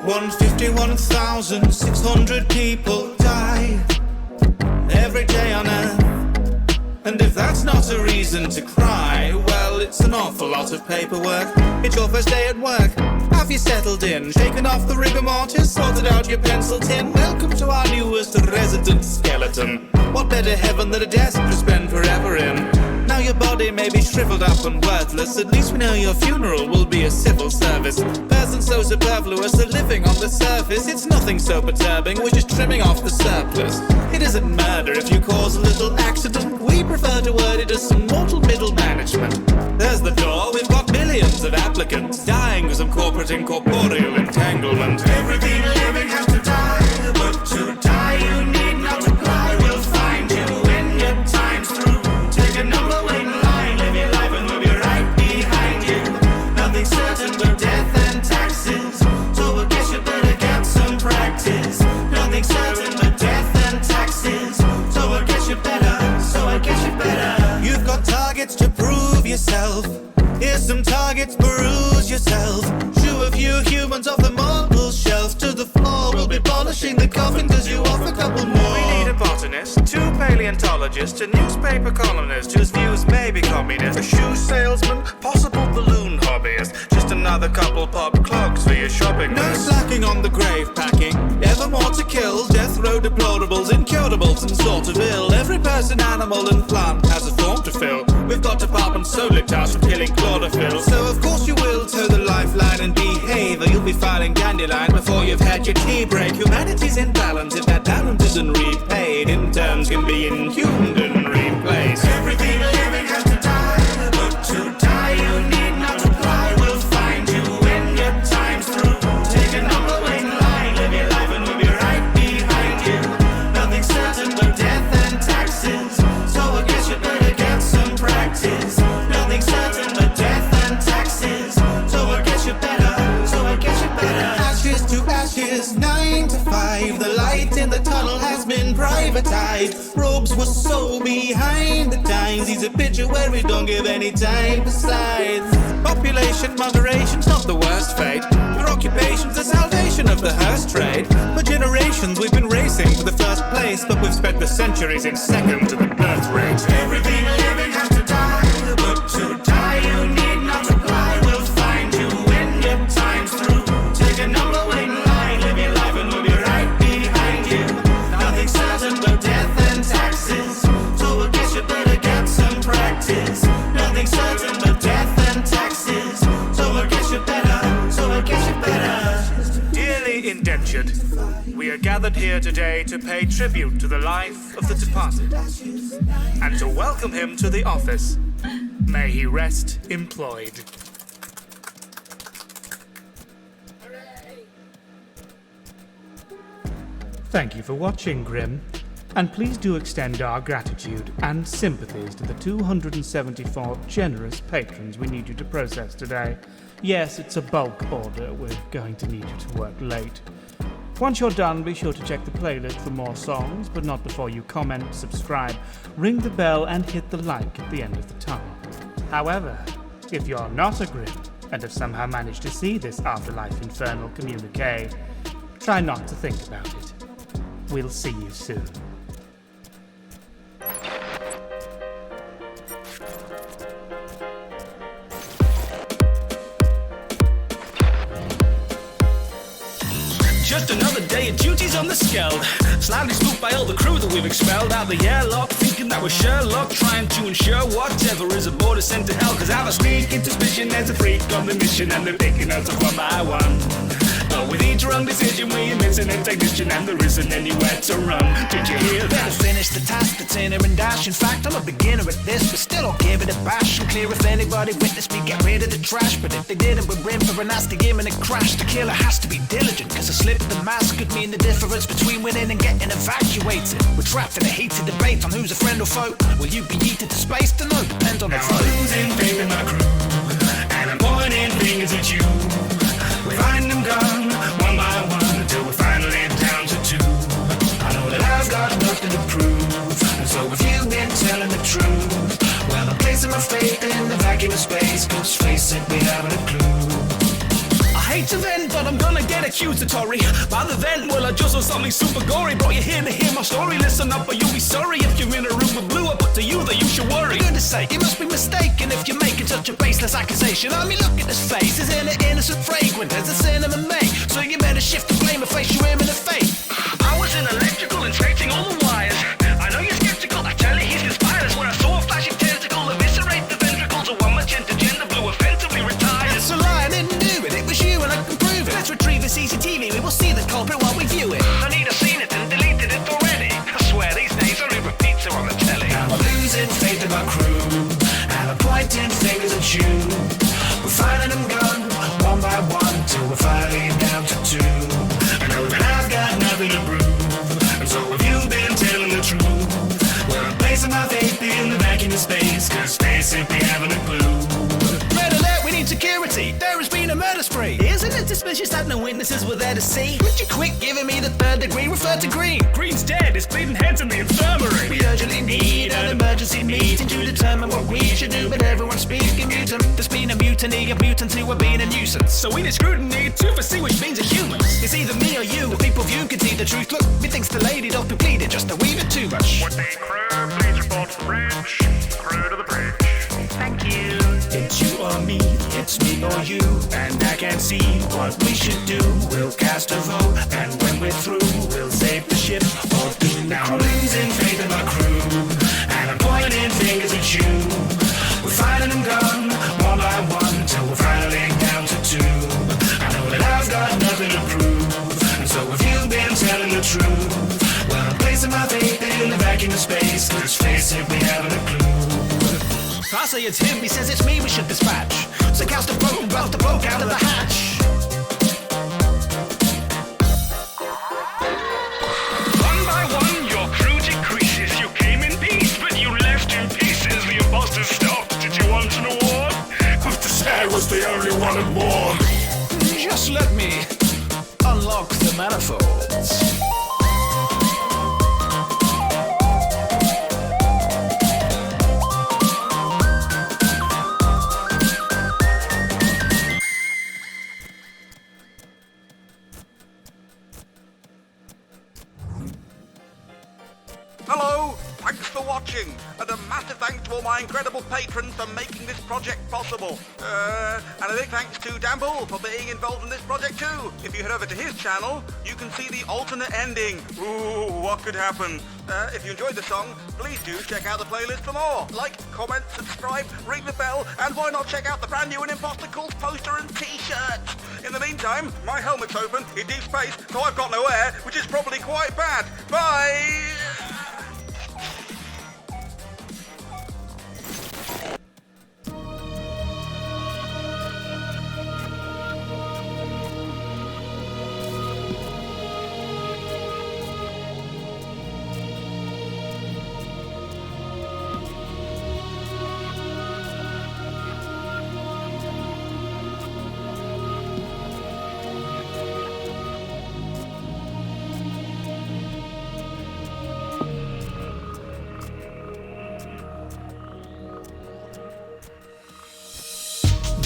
$151,600 people die every day on Earth. And if that's not a reason to cry, well, it's an awful lot of paperwork. It's your first day at work. Have you settled in? Shaken off the rigor mortis? Sorted out your pencil tin? Welcome to our newest resident skeleton. What better heaven than a desk to spend forever in? Now your body may be shriveled up and worthless. At least we know your funeral will be a civil service. Person so superfluous, a living on the surface. It's nothing so perturbing, we're just trimming off the surplus. It isn't murder if you cause a little accident. We prefer to word it as some mortal middle management. There's the door, we've got millions of applicants dying because of corporate incorporeal entanglement. Everything living has to die, but to die you need not apply. We'll find you when your time's through. Take a number, wait in line, live your life and we'll be right behind you. Nothing's certain but death and taxes, so I guess you better get some practice. Nothing's certain but death and taxes, so I guess you better. You've got targets to prove yourself. Here's some targets, peruse yourself. Shoo a few humans off the marble shelf to the floor. We'll be polishing the coffin cause you off a couple more. We need a botanist, 2 paleontologists, a newspaper columnist whose views may be communist, a shoe salesman, possible balloon hobbyist, just another couple pop clogs for your shopping list. No slacking on the grave packing, ever more to kill. Death row deplorables, incurables and sort of ill. Every person, animal and plant has a form to fill. We've got departments solely tasked with killing chlorophyll. So of course you will toe the lifeline and behave, or you'll be filing dandelion before you've had your tea break. Humanity's in balance if that balance isn't repaid. Interns can be inhumed and replaced. Everything living has to die, but to die you need not apply. We'll find you when your time's through. Take a number, wait in line, live your life and we'll be right behind you. Nothing's certain but death and taxes, so I guess you better get some practice. Nothing's certain but death and taxes, so I guess you better. Ashes to ashes, 9 to 5. The light in the tunnel has been privatized. Robes were so behind the times. He's obituary, don't give any time. Besides, population moderation's not the worst fate. Your occupation's the salvation of the hearse trade. For generations we've been racing for the first place, but we've spent the centuries in second to the birth rate. Everything living has to die, but to die you need not apply. We'll find you when your time's through. Take a number, wait in line, live your life and we'll be right behind you. Nothing's certain but death and taxes, so I guess you better get some practice. Nothing's certain but death and taxes, so I guess you better. Dearly indentured, we are gathered here today to pay tribute to the life of the departed, and to welcome him to the office. May he rest employed. Thank you for watching, Grim. And please do extend our gratitude and sympathies to the 274 generous patrons we need you to process today. Yes, it's a bulk order. We're going to need you to work late. Once you're done, be sure to check the playlist for more songs, but not before you comment, subscribe, ring the bell, and hit the like at the end of the tunnel. However, if you're not a Grim, and have somehow managed to see this Afterlife Infernal communique, try not to think about it. We'll see you soon.
day and duties on the scale. Slightly spooked by all the crew that we've expelled out the airlock, thinking that we're Sherlock, trying to ensure whatever is aboard is sent to hell. Cause out of sneaking suspicion, there's a freak on the mission, and they're picking us up one by one. But with each wrong decision, we're missing a technician, and there isn't anywhere to run. Did you hear that?
Better finish the task that's in her and dash. In fact, I'm a beginner at this, but still I'll give it a bash. I'm clear if anybody witnessed me get rid of the trash. But if they didn't, we're in for a nasty imminent crash. The killer has to be diligent, cause a slip of the mask could mean the difference between winning and getting evacuated. We're trapped in a heated debate on who's a friend or foe. Will you be yeeted to space? To know, depends on the vote.
I'm losing faith in my crew, and I'm pointing fingers at you. We find them gone, one by one, until we're finally down to two. I know that I've got nothing to prove, and so if you've been telling the truth, well, I'm placing my faith in the vacuum of space, cause face it, we haven't a clue.
I hate to vent, but I'm gonna get accusatory. By the vent, well, I just saw something super gory. Brought you here to hear my story. Listen up, or you'll be sorry if you're in a room with blue. I put to you that you should worry.
For goodness sake, you must be mistaken if you're making such a baseless accusation. I mean, look at this face, isn't it innocent, fragrant as a cinnamon may? So you better shift the blame and face your imminent fate.
I was in electrical and straightening all the wires. I know you're skeptical, I tell you he's conspired. That's when I saw a flashing tentacle eviscerate the ventricles of one magenta gender blue, offensively retired.
That's a lie, I didn't do it, it was you and I can prove it. Let's retrieve the CCTV, we will see the culprit while we view it.
I need have seen it and deleted it already. I swear these days I read pizza on the telly.
I'm losing faith in my crew, and I'm pointing fingers at you. We're finding them gone, one by one, till we're finally down to two. I know that I've got nothing to prove, and so if you've been telling the truth, well, I'm placing my faith in the vacuum of space, cause space simply having a clue.
Red alert, we need security, there has been a murder spree. Isn't it suspicious that no witnesses were there to see? Would you quit giving me the third degree? Refer to green.
Green's dead, it's bleeding heads in the infirmary.
We urgently need an emergency meeting to determine what we should do, but everyone's speaking mutant. There's been a mutiny of mutants who are being a nuisance.
So we need scrutiny to foresee which means are humans.
It's either me or you, the people view can see the truth. Look, methinks the lady doth be pleaded just a wee bit too much.
Would the crew please report to the bridge? Crew to the bridge.
Thank you.
It's you or me, it's me or you, and I can see what we should do. We'll cast a vote, and when we're through, we'll save the ship or do. Now I'm losing faith in my crew, and I'm pointing fingers at you. We're finding them gone, one by one, till we're finally down to two. I know that I've got nothing to prove, and so if you've been telling the truth, well, I'm placing my faith in the vacuum of space, cause face it, we haven't a clue.
I say it's him, he says it's me we should dispatch. So cast a boat and bolt the bloke out of the hatch.
One by one, your crew decreases. You came in peace, but you left in pieces. The imposter stopped. Did you want an award?
Have to say I was the only one and more.
Just let me unlock the manifolds.
Hello, thanks for watching, and a massive thanks to all my incredible patrons for making this project possible. And a big thanks to Dan Bull for being involved in this project too. If you head over to his channel, you can see the alternate ending. Ooh, what could happen? If you enjoyed the song, please do check out the playlist for more. Like, comment, subscribe, ring the bell, and why not check out the brand new and Imposter Calls poster and t-shirts. In the meantime, my helmet's open in deep space, so I've got no air, which is probably quite bad. Bye!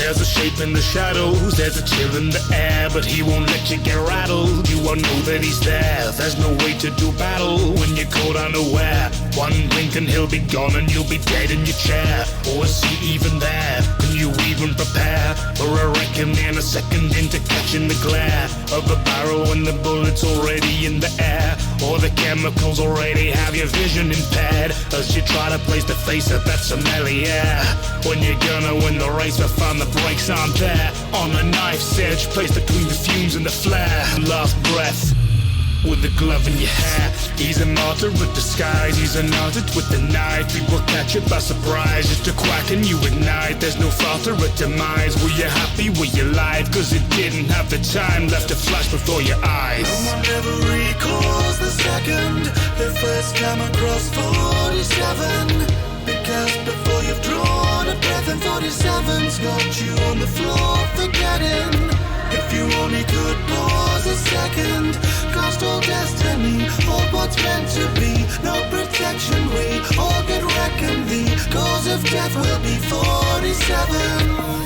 There's a shape in the shadows, there's a chill in the air, but he won't let you get rattled. You won't know that he's there. There's no way to do battle when you're caught unaware. One blink and he'll be gone and you'll be dead in your chair. Or is he even there? Can you even prepare for a reckoning, a second into catching the glare of a barrel when the bullet's already in the air? Or the chemicals already have your vision impaired as you try to place the face of that smelly air. When you're gonna win the race but find the brakes aren't there. On a knife's edge placed between the fumes and the flare. Last breath with the glove in your hair. He's a martyr with disguise, he's an artist with the knife. He will catch you by surprise, just a quack and you ignite. There's no falter at demise. Were you happy, were you live? Cause it didn't have the time left to flash before your eyes.
No one ever recalls the second they first come across 47. Because before you've drawn a breath and 47's got you on the floor forgetting. If you only could pause a second, cost all destiny, all what's meant to be. No protection, we all get reckoned. The cause of death will be 47.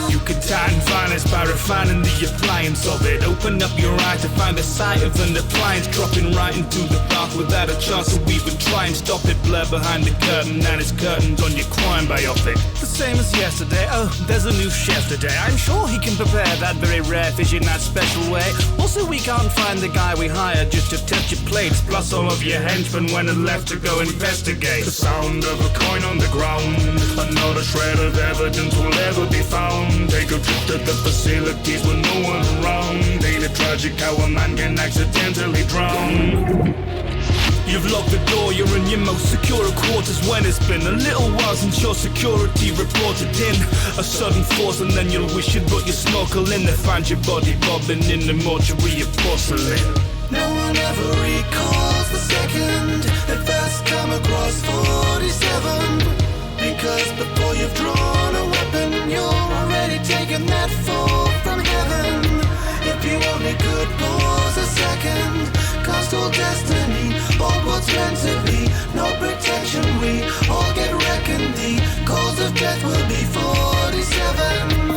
You can tighten finance by refining the appliance of it. Open up your eyes to find the sight of an appliance dropping right into the dark without a chance to even try and stop it. Blur behind the curtain and it's curtains on your crime biopic. The same as yesterday. Oh, there's a new chef today. I'm sure he can prepare that very rare fish in that special way. Also, we can't find the guy we hired just to touch your plates, plus all of your henchmen when it left to go investigate.
The sound of a coin on the ground, and not a shred of evidence will ever be found. Take a trip to the facilities with no one around. Ain't it tragic how a man can accidentally drown?
You've locked the door, you're in your most secure quarters when it's been a little while since your security reported in. A sudden force and then you'll wish you'd brought your snorkel in. They find your body bobbing in the mortuary of porcelain.
No one ever recalls the second they first come across 47. Because before you've drawn a weapon, you're already taking that fall from heaven. If you only could pause a second, cost all destiny, all what's meant to be. No protection, we all get reckoned. The cause of death will be 47.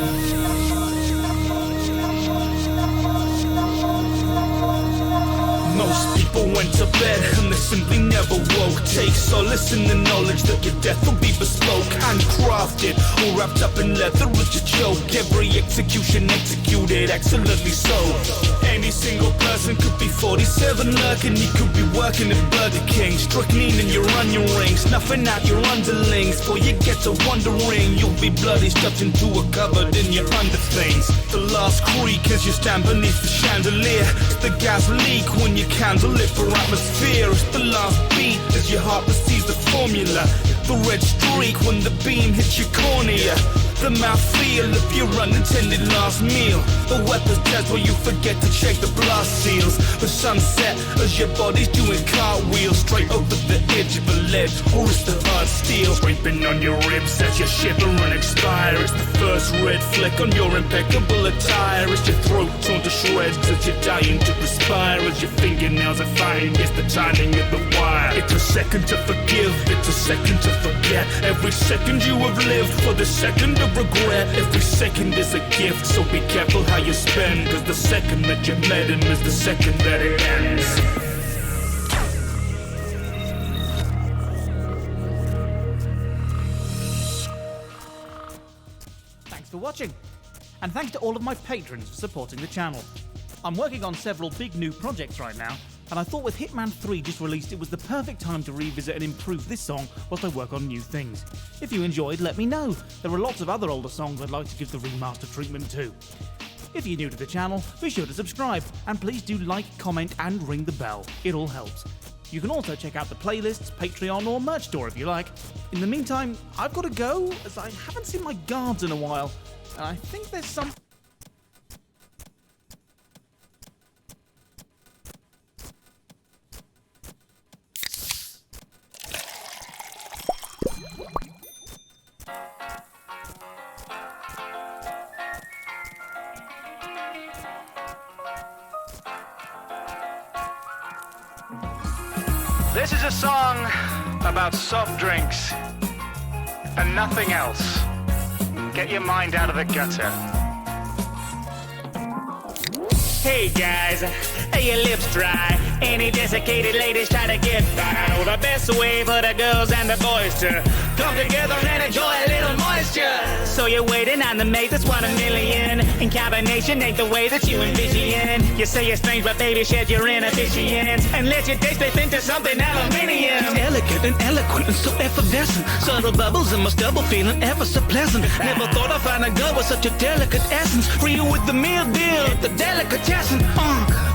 Most people went to bed and they simply never woke. Take solace in the knowledge that your death will be bespoke, handcrafted, all wrapped up in leather as you choke. Every execution executed excellently so. Any single person could be 47 lurking. You could be working at Burger King, strychnine in your onion rings, snuffing out your underlings. Before you get to wondering, you'll be bloody stuffed into a cupboard in your underthings. The last creak as you stand beneath the chandelier. The gas leak when you candle lit for atmosphere. It's the last beat as your heart receives the formula. The red streak when the beam hits your cornea. The mouthfeel of your unintended last meal. The weapon's death where you forget to check the blast seals. The sunset as your body's doing cartwheels straight over the edge of a ledge, or it's the hard steel scraping on your ribs as you shiver and expire. It's the first red fleck on your impeccable attire. It's your throat torn to shreds as you're dying to respire. As your fingernails are fine, it's the timing of the wire. It's a second to forgive, it's a second to forget. Every second you have lived for the second of regret. Every second is a gift, so be careful how you spend. Cause the second that you met him is the second that it ends.
Thanks for watching, and thanks to all of my patrons for supporting the channel. I'm working on several big new projects right now, and I thought with Hitman 3 just released, it was the perfect time to revisit and improve this song whilst I work on new things. If you enjoyed, let me know. There are lots of other older songs I'd like to give the remaster treatment too. If you're new to the channel, be sure to subscribe, and please do like, comment and ring the bell. It all helps. You can also check out the playlists, Patreon or merch store if you like. In the meantime, I've got to go, as I haven't seen my guards in a while, and I think there's some...
This is a song about soft drinks and nothing else. Get your mind out of the gutter.
Hey guys, are your lips dry? Any desiccated ladies try to get by? I know the best way for the girls and the boys to come together and enjoy a little moisture. So you're waiting on the mate that's 1 in a million. In combination ain't the way that you envision. You say you're strange, but baby, shed your inhibitions and let your day slip into something aluminium.
Elegant and eloquent and so effervescent. Subtle bubbles in my stubble feeling ever so pleasant. Never thought I'd find a girl with such a delicate essence. Real with the meal deal, the delicatessen.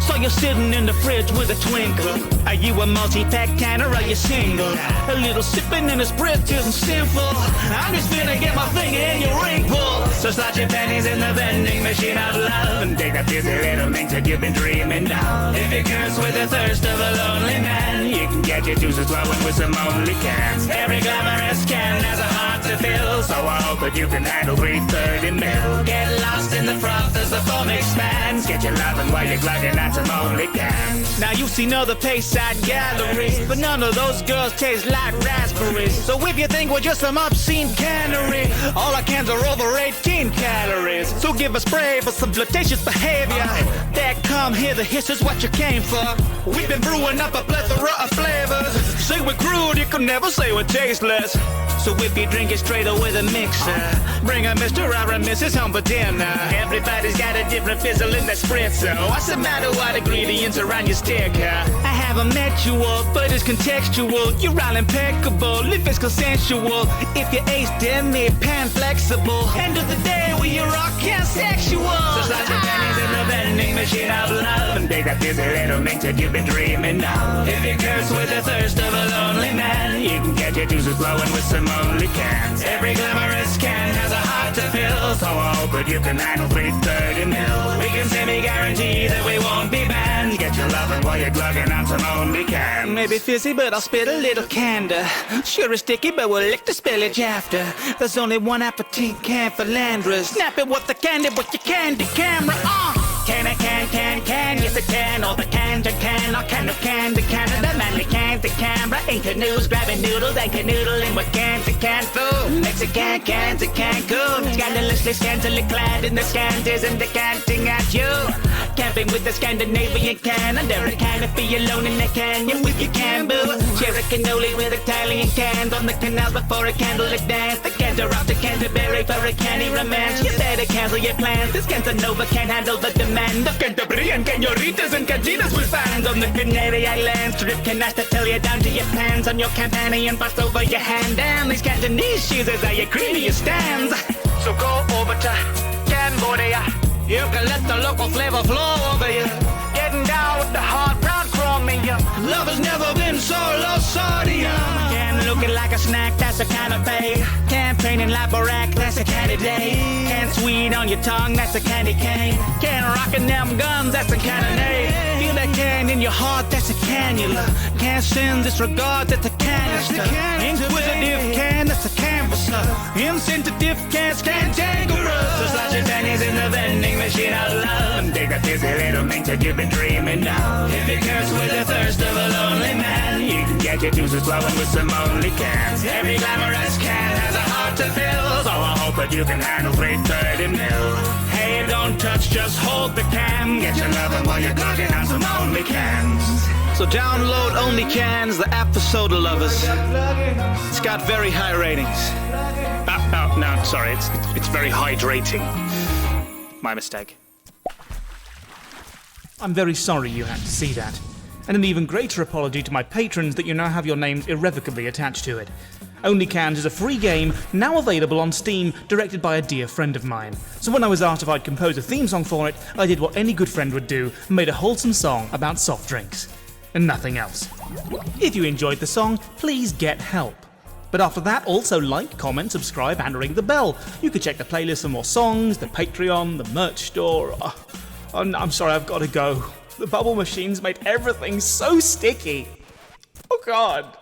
So you're sitting in the fridge with a twinkle. Are you a multi-pack can or are you single? A little sipping in the spritz isn't sinful. I'm just finna get my finger in your ring pull. So slot your pennies in the vending machine of love and take that busy little mix that you've been dreaming of. If you curse with the thirst of a lonely man, you can get your juices flowing with some only cans. Every glamorous can has a heart to fill, so I hope that you can handle 330 mil. Get lost in the froth as the foam expands. Get your loving while you're gliding on some only cans.
Now you've seen other Payside galleries, but none of those girls taste like raspberries. So if you think we're just some obscene cannery, all our cans are over 18 calories. So give a spray for some flirtatious behavior. That come here, the hiss is what you came for. We've been brewing up a plethora of flavors. Say we're crude, you can never say we're tasteless. So if you drink it straight or with a mixer, bring a Mr. or a Mrs. home for dinner. Everybody's got a different fizzle in their spritzer. What's the matter what ingredients are on your sticker? I haven't met you all, but it's contextual. You're all impeccable if it's consensual. If you're ace, then me pan flexible. End of the day, we are all sexual. So slide your pennies in the vending machine of love and take that busy little mix that you've been dreaming of. If you curse with the thirst of a lonely man, you can get your juices flowing with some only cans. Every glamorous can has a heart to fill, so I hope that you can handle 330 mil. We can semi-guarantee that we won't be banned. Get your loving while you're glugging on some only cans. Maybe fizzy, but I'll spit a little candor. Sure it's sticky, but we'll lick the spillage after. There's only one aperitif can for Landras. Snap it with the candy with your candy camera. Can, yes it can. All the cans are can, all kind of candy Canada. Manly cans to camera, ain't canoes, grabbing noodles and canoodling with cans to can food. Mexican cans to Cancun, scandalously scantily clad in the scanties and decanting at you. Camping with the Scandinavian can, under a canopy alone in the canyon with your can boo. Share a cannoli with Italian cans on the canals before a candlelit dance. The cans are off to Canterbury for a canny romance. You better cancel your plans, this Cantanova can't handle the demand. The Cantabrian canoritas and cantinas will find on the Canary Islands. Strip canasta tell you down to your pants on your Campanian pass over your hand. Damn, these Cantonese cheeses are your creamiest stands. So go over to Cambodia. You can let the local flavor flow over you. Getting down with the hard brown chromium. Love has never been so low sodium. Can looking like a snack, that's a kind of pay. Campaigning like Barack, that's a candy day. Can sweet on your tongue, that's a candy cane. Can rockin' them guns, that's a cannonade. Feel that can in your heart, that's a cannula. Can't send disregard, that's a canister. Inquisitive can, that's a canvasser. Insensitive can't cantankerous. So slot your pennies in the vending machine of love and take that busy little mix that you've been dreaming of. If you curse with the thirst of a lonely man, you can get your juices flowing with some only cans. Every glamorous can has a heart to fill, so I hope that you can handle 330 mil. Hey, don't touch, just hold the can. Get your loving while you're glugging on some only cans.
So download Only Cans, the app for soda lovers. It's got very high ratings.
No, sorry, it's very hydrating. My mistake.
I'm very sorry you had to see that. And an even greater apology to my patrons that you now have your names irrevocably attached to it. Only Cans is a free game, now available on Steam, directed by a dear friend of mine. So when I was asked if I'd compose a theme song for it, I did what any good friend would do, and made a wholesome song about soft drinks. And nothing else. If you enjoyed the song, please get help. But after that, also like, comment, subscribe, and ring the bell. You can check the playlist for more songs, the Patreon, the merch store. I'm sorry, I've got to go. The bubble machines made everything so sticky. Oh God.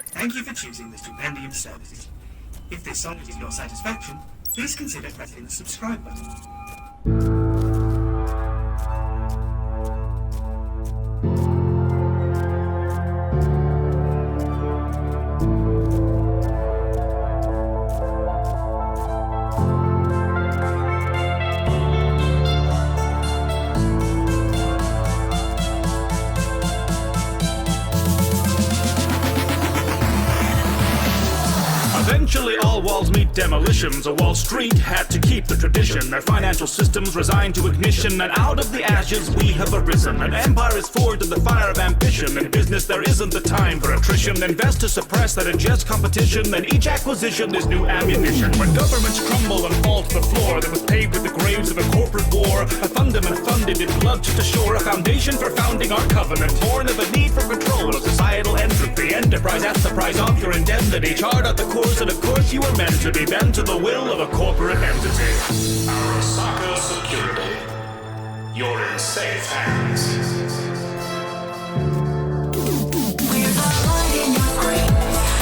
Thank you for choosing the Stupendium services. If this song is to your satisfaction, please consider pressing the subscribe button.
demolitions of Wall Street had to keep the tradition. Their financial systems resigned to ignition, and out of the ashes we have arisen. An empire is forged in the fire of ambition. In business there isn't the time for attrition. Invest to suppress that unjust competition, then each acquisition is new ammunition. When governments crumble and fall to the floor, that was paved with the graves of a corporate war, a fundament funded in blood to shore, a foundation for founding our covenant, born of a need for control of societal entropy. Enterprise at the price of your indemnity. Chart out the course, and of course you were meant to be bent to the will of a corporate entity.
Arasaka Security. You're in safe hands.
We're the light in your screen,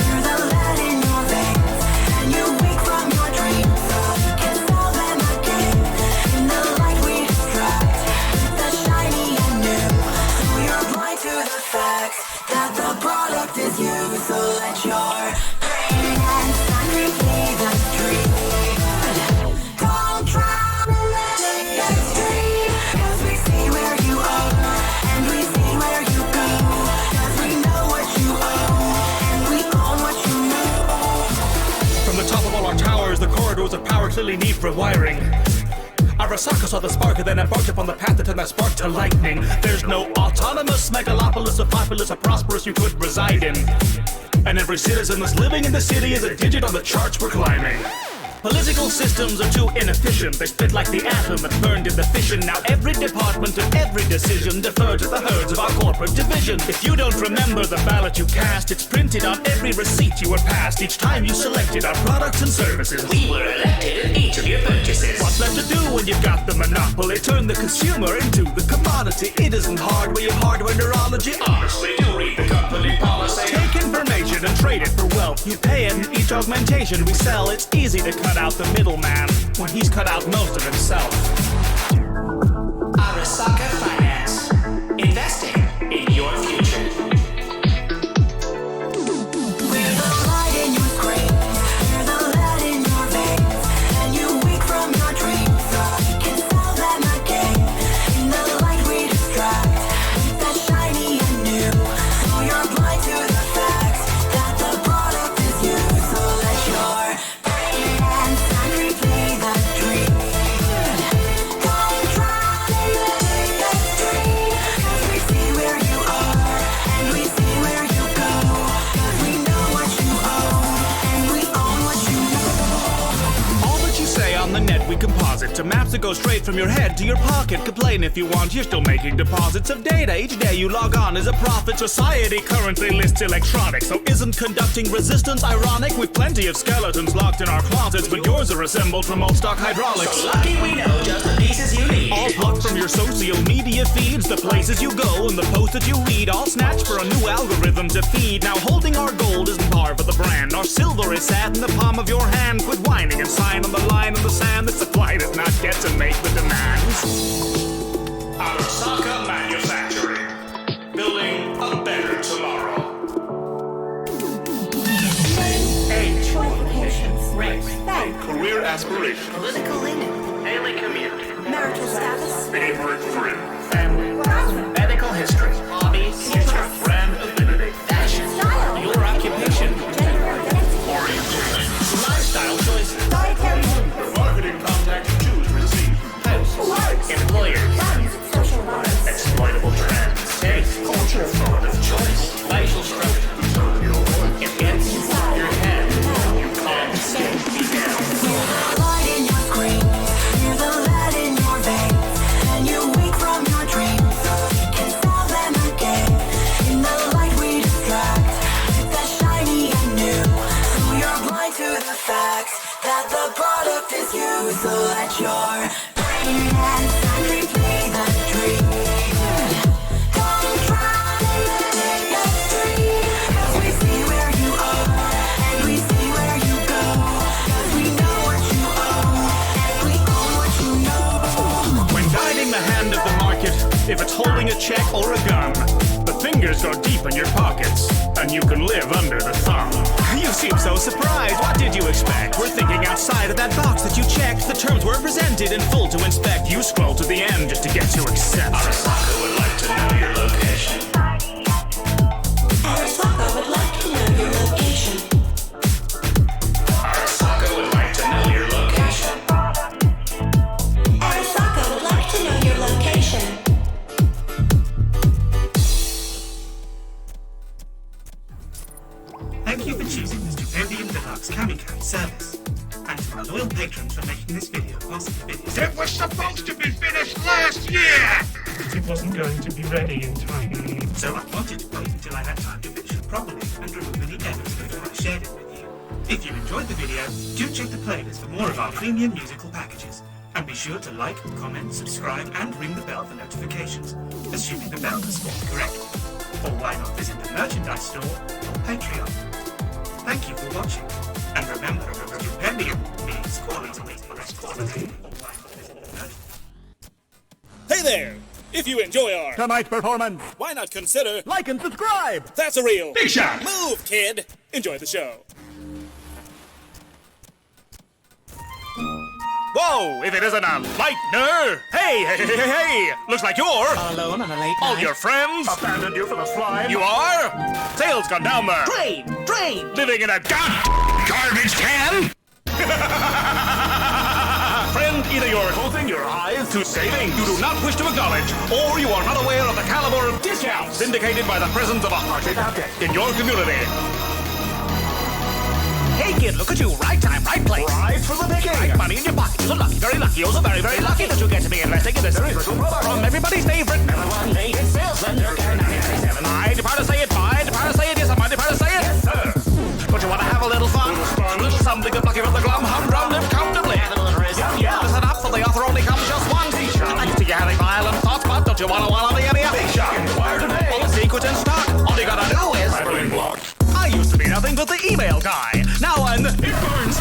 you're the lead in your veins, and you wake from your dreams, so you can sell them again. In the light we distract, with the shiny and new, so you're blind to the facts that the product is you. So let your brain and sun replay the dream. Don't try to let it get extreme, 'cause we see where you are, and we see where you go, 'cause we know what you own, and we own what you know.
From the top of all our towers, the corridors of power clearly need rewiring. Arasaka saw the spark and then embarked upon the path that turned that spark to lightning. There's no autonomous megalopolis or populace or prosperous you could reside in. And every citizen that's living in the city is a digit on the charts we're climbing. Political systems are too inefficient. They split like the atom that burned in the fission. Now every department and every decision defer to the herds of our corporate division. If you don't remember the ballot you cast, it's printed on every receipt you were passed. Each time you selected our products and services, we were elected in each of your purchases. What's left to do when you've got the monopoly? Turn the consumer into the commodity. It isn't hard where you hardware neurology. Honestly, do read the company policy. Take information and trade it for wealth. You pay it in each augmentation we sell. It's easy to cut out the middleman when he's cut out most of himself.
Arasaka Finance. Investing in your future.
We're the light in your screen, you're the lead in your veins, and you wake from your dreams, so you can sell them again. In the light we distract, with the shiny and new, so you're blind to the facts that the product is you. So let your brain and sun replay the dream. Don't try to let it get extreme, 'cause we see where you are, and we see where you go, 'cause we know what you own, and we own what you know.
All that you say on the net we composite to maps that go straight from your head to your pocket. Complain if you want, you're still making deposits of data. Each day you log on is a profit. Society currently lists electronics, so isn't conducting resistance ironic? We've plenty of skeletons locked in our closets, but yours are assembled from old stock hydraulics.
So lucky we know just the pieces you need.
All plucked from your social media feeds, the places you go and the posts that you read, all snatched for a new algorithm to feed. Now holding our gold isn't par for the brand. Our silver is sat in the palm of your hand. Quit whining and sign on the line in the sand. The supply does not get to make the demands.
Arasaka Manufacturing. Building a better tomorrow.
Age, qualifications,
race, career aspirations,
political leaning,
daily commute,
marital status,
favorite friend, family, medical history, hobbies, brand affinity,
fashion, style,
your occupation,
gender identity,
orientation,
lifestyle choices,
dietary
marketing contact you choose to receive,
likes,
employers,
values, social values,
exploitable trends,
taste,
culture, thought of choice,
facial structure,
the tone of your voice,
it gets your head. You can't say down.
You're the light in your screen, you're the lead in your veins, and you wake from your dreams, so you can sell them again. In the light we distract, with the shiny and new, so you're blind to the facts that the product is you. So let your brain and sun replay the dream. Don't try to let it get extreme, 'cause we see where you are, and we see where you go, 'cause we know what you own, and we own what you know.
When guiding the hand of the market, if it's holding a check or a gun, the fingers go deep in your pockets, and you can live under the thumb. You seem so surprised. What did you expect? We're thinking outside of that box that you checked. The terms were presented in full to inspect. You scroll to the end just to get to accept.
Arasaka would like to know your location.
Arasaka would like to know your location.
Arasaka would like
Yeah! It wasn't going to be ready in time. So I wanted to wait until I had time to finish it properly and remove any errors before I shared it with you. If you enjoyed the video, do check the playlist for more of our premium musical packages. And be sure to like, comment, subscribe, and ring the bell for notifications, assuming the bell is formed correctly. Or why not visit the merchandise store or Patreon. Thank you for watching. And remember, Stupendium means quality.
Hey there! If you enjoy our
tonight's performance,
why not consider
like and subscribe?
That's a real
big shot.
Move, kid! Enjoy the show.
Whoa, if it isn't a lightener! Hey! Looks like you're
all alone on a late
all
night.
your friends
abandoned you for the slime.
You are? Sales gone down there.
Drain!
Living in a garbage can? Friend, either you're closing your eyes to saving you do not wish to acknowledge, or you are not aware of the caliber of discounts indicated by the presence of a hearted object in your community.
Hey kid, look at you, right time, right place.
Right for the picking.
Right money in your pocket. You're so lucky, very lucky, oh so very, very lucky that you get to be investing in this spiritual product from everybody's favorite number one lady salesman, Durkin 1997. I depart to say it, yes, I might depart to say it. Yes, sir. Don't you want to have a little fun? Little something of lucky from the glum, humdrum, live comfortably. Yeah, listen up, for the author only comes just one t-shirt. I used to get having violent thoughts, but don't you want to the area? Big shot, wire today. All the secrets in stock, all you gotta do is blocked. I used to be nothing but the email guy. Now I'm it burns.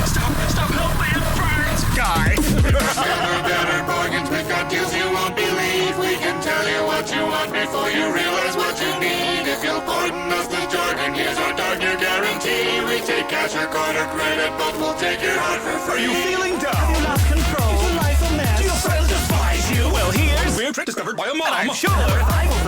Stop, help me, it burns. Guy.
Better bargains, we've got deals you won't believe. We can tell you what you want before you realize what you need. If you'll pardon us the jargon, here's our dark year guarantee. We take cash or card or credit, but we'll take your heart for free.
Are you feeling down?
Have you lost control? Is your life a mess?
Do your friends despise you?
Well, here's
a weird trick discovered by a mom.
I'm sure the revival's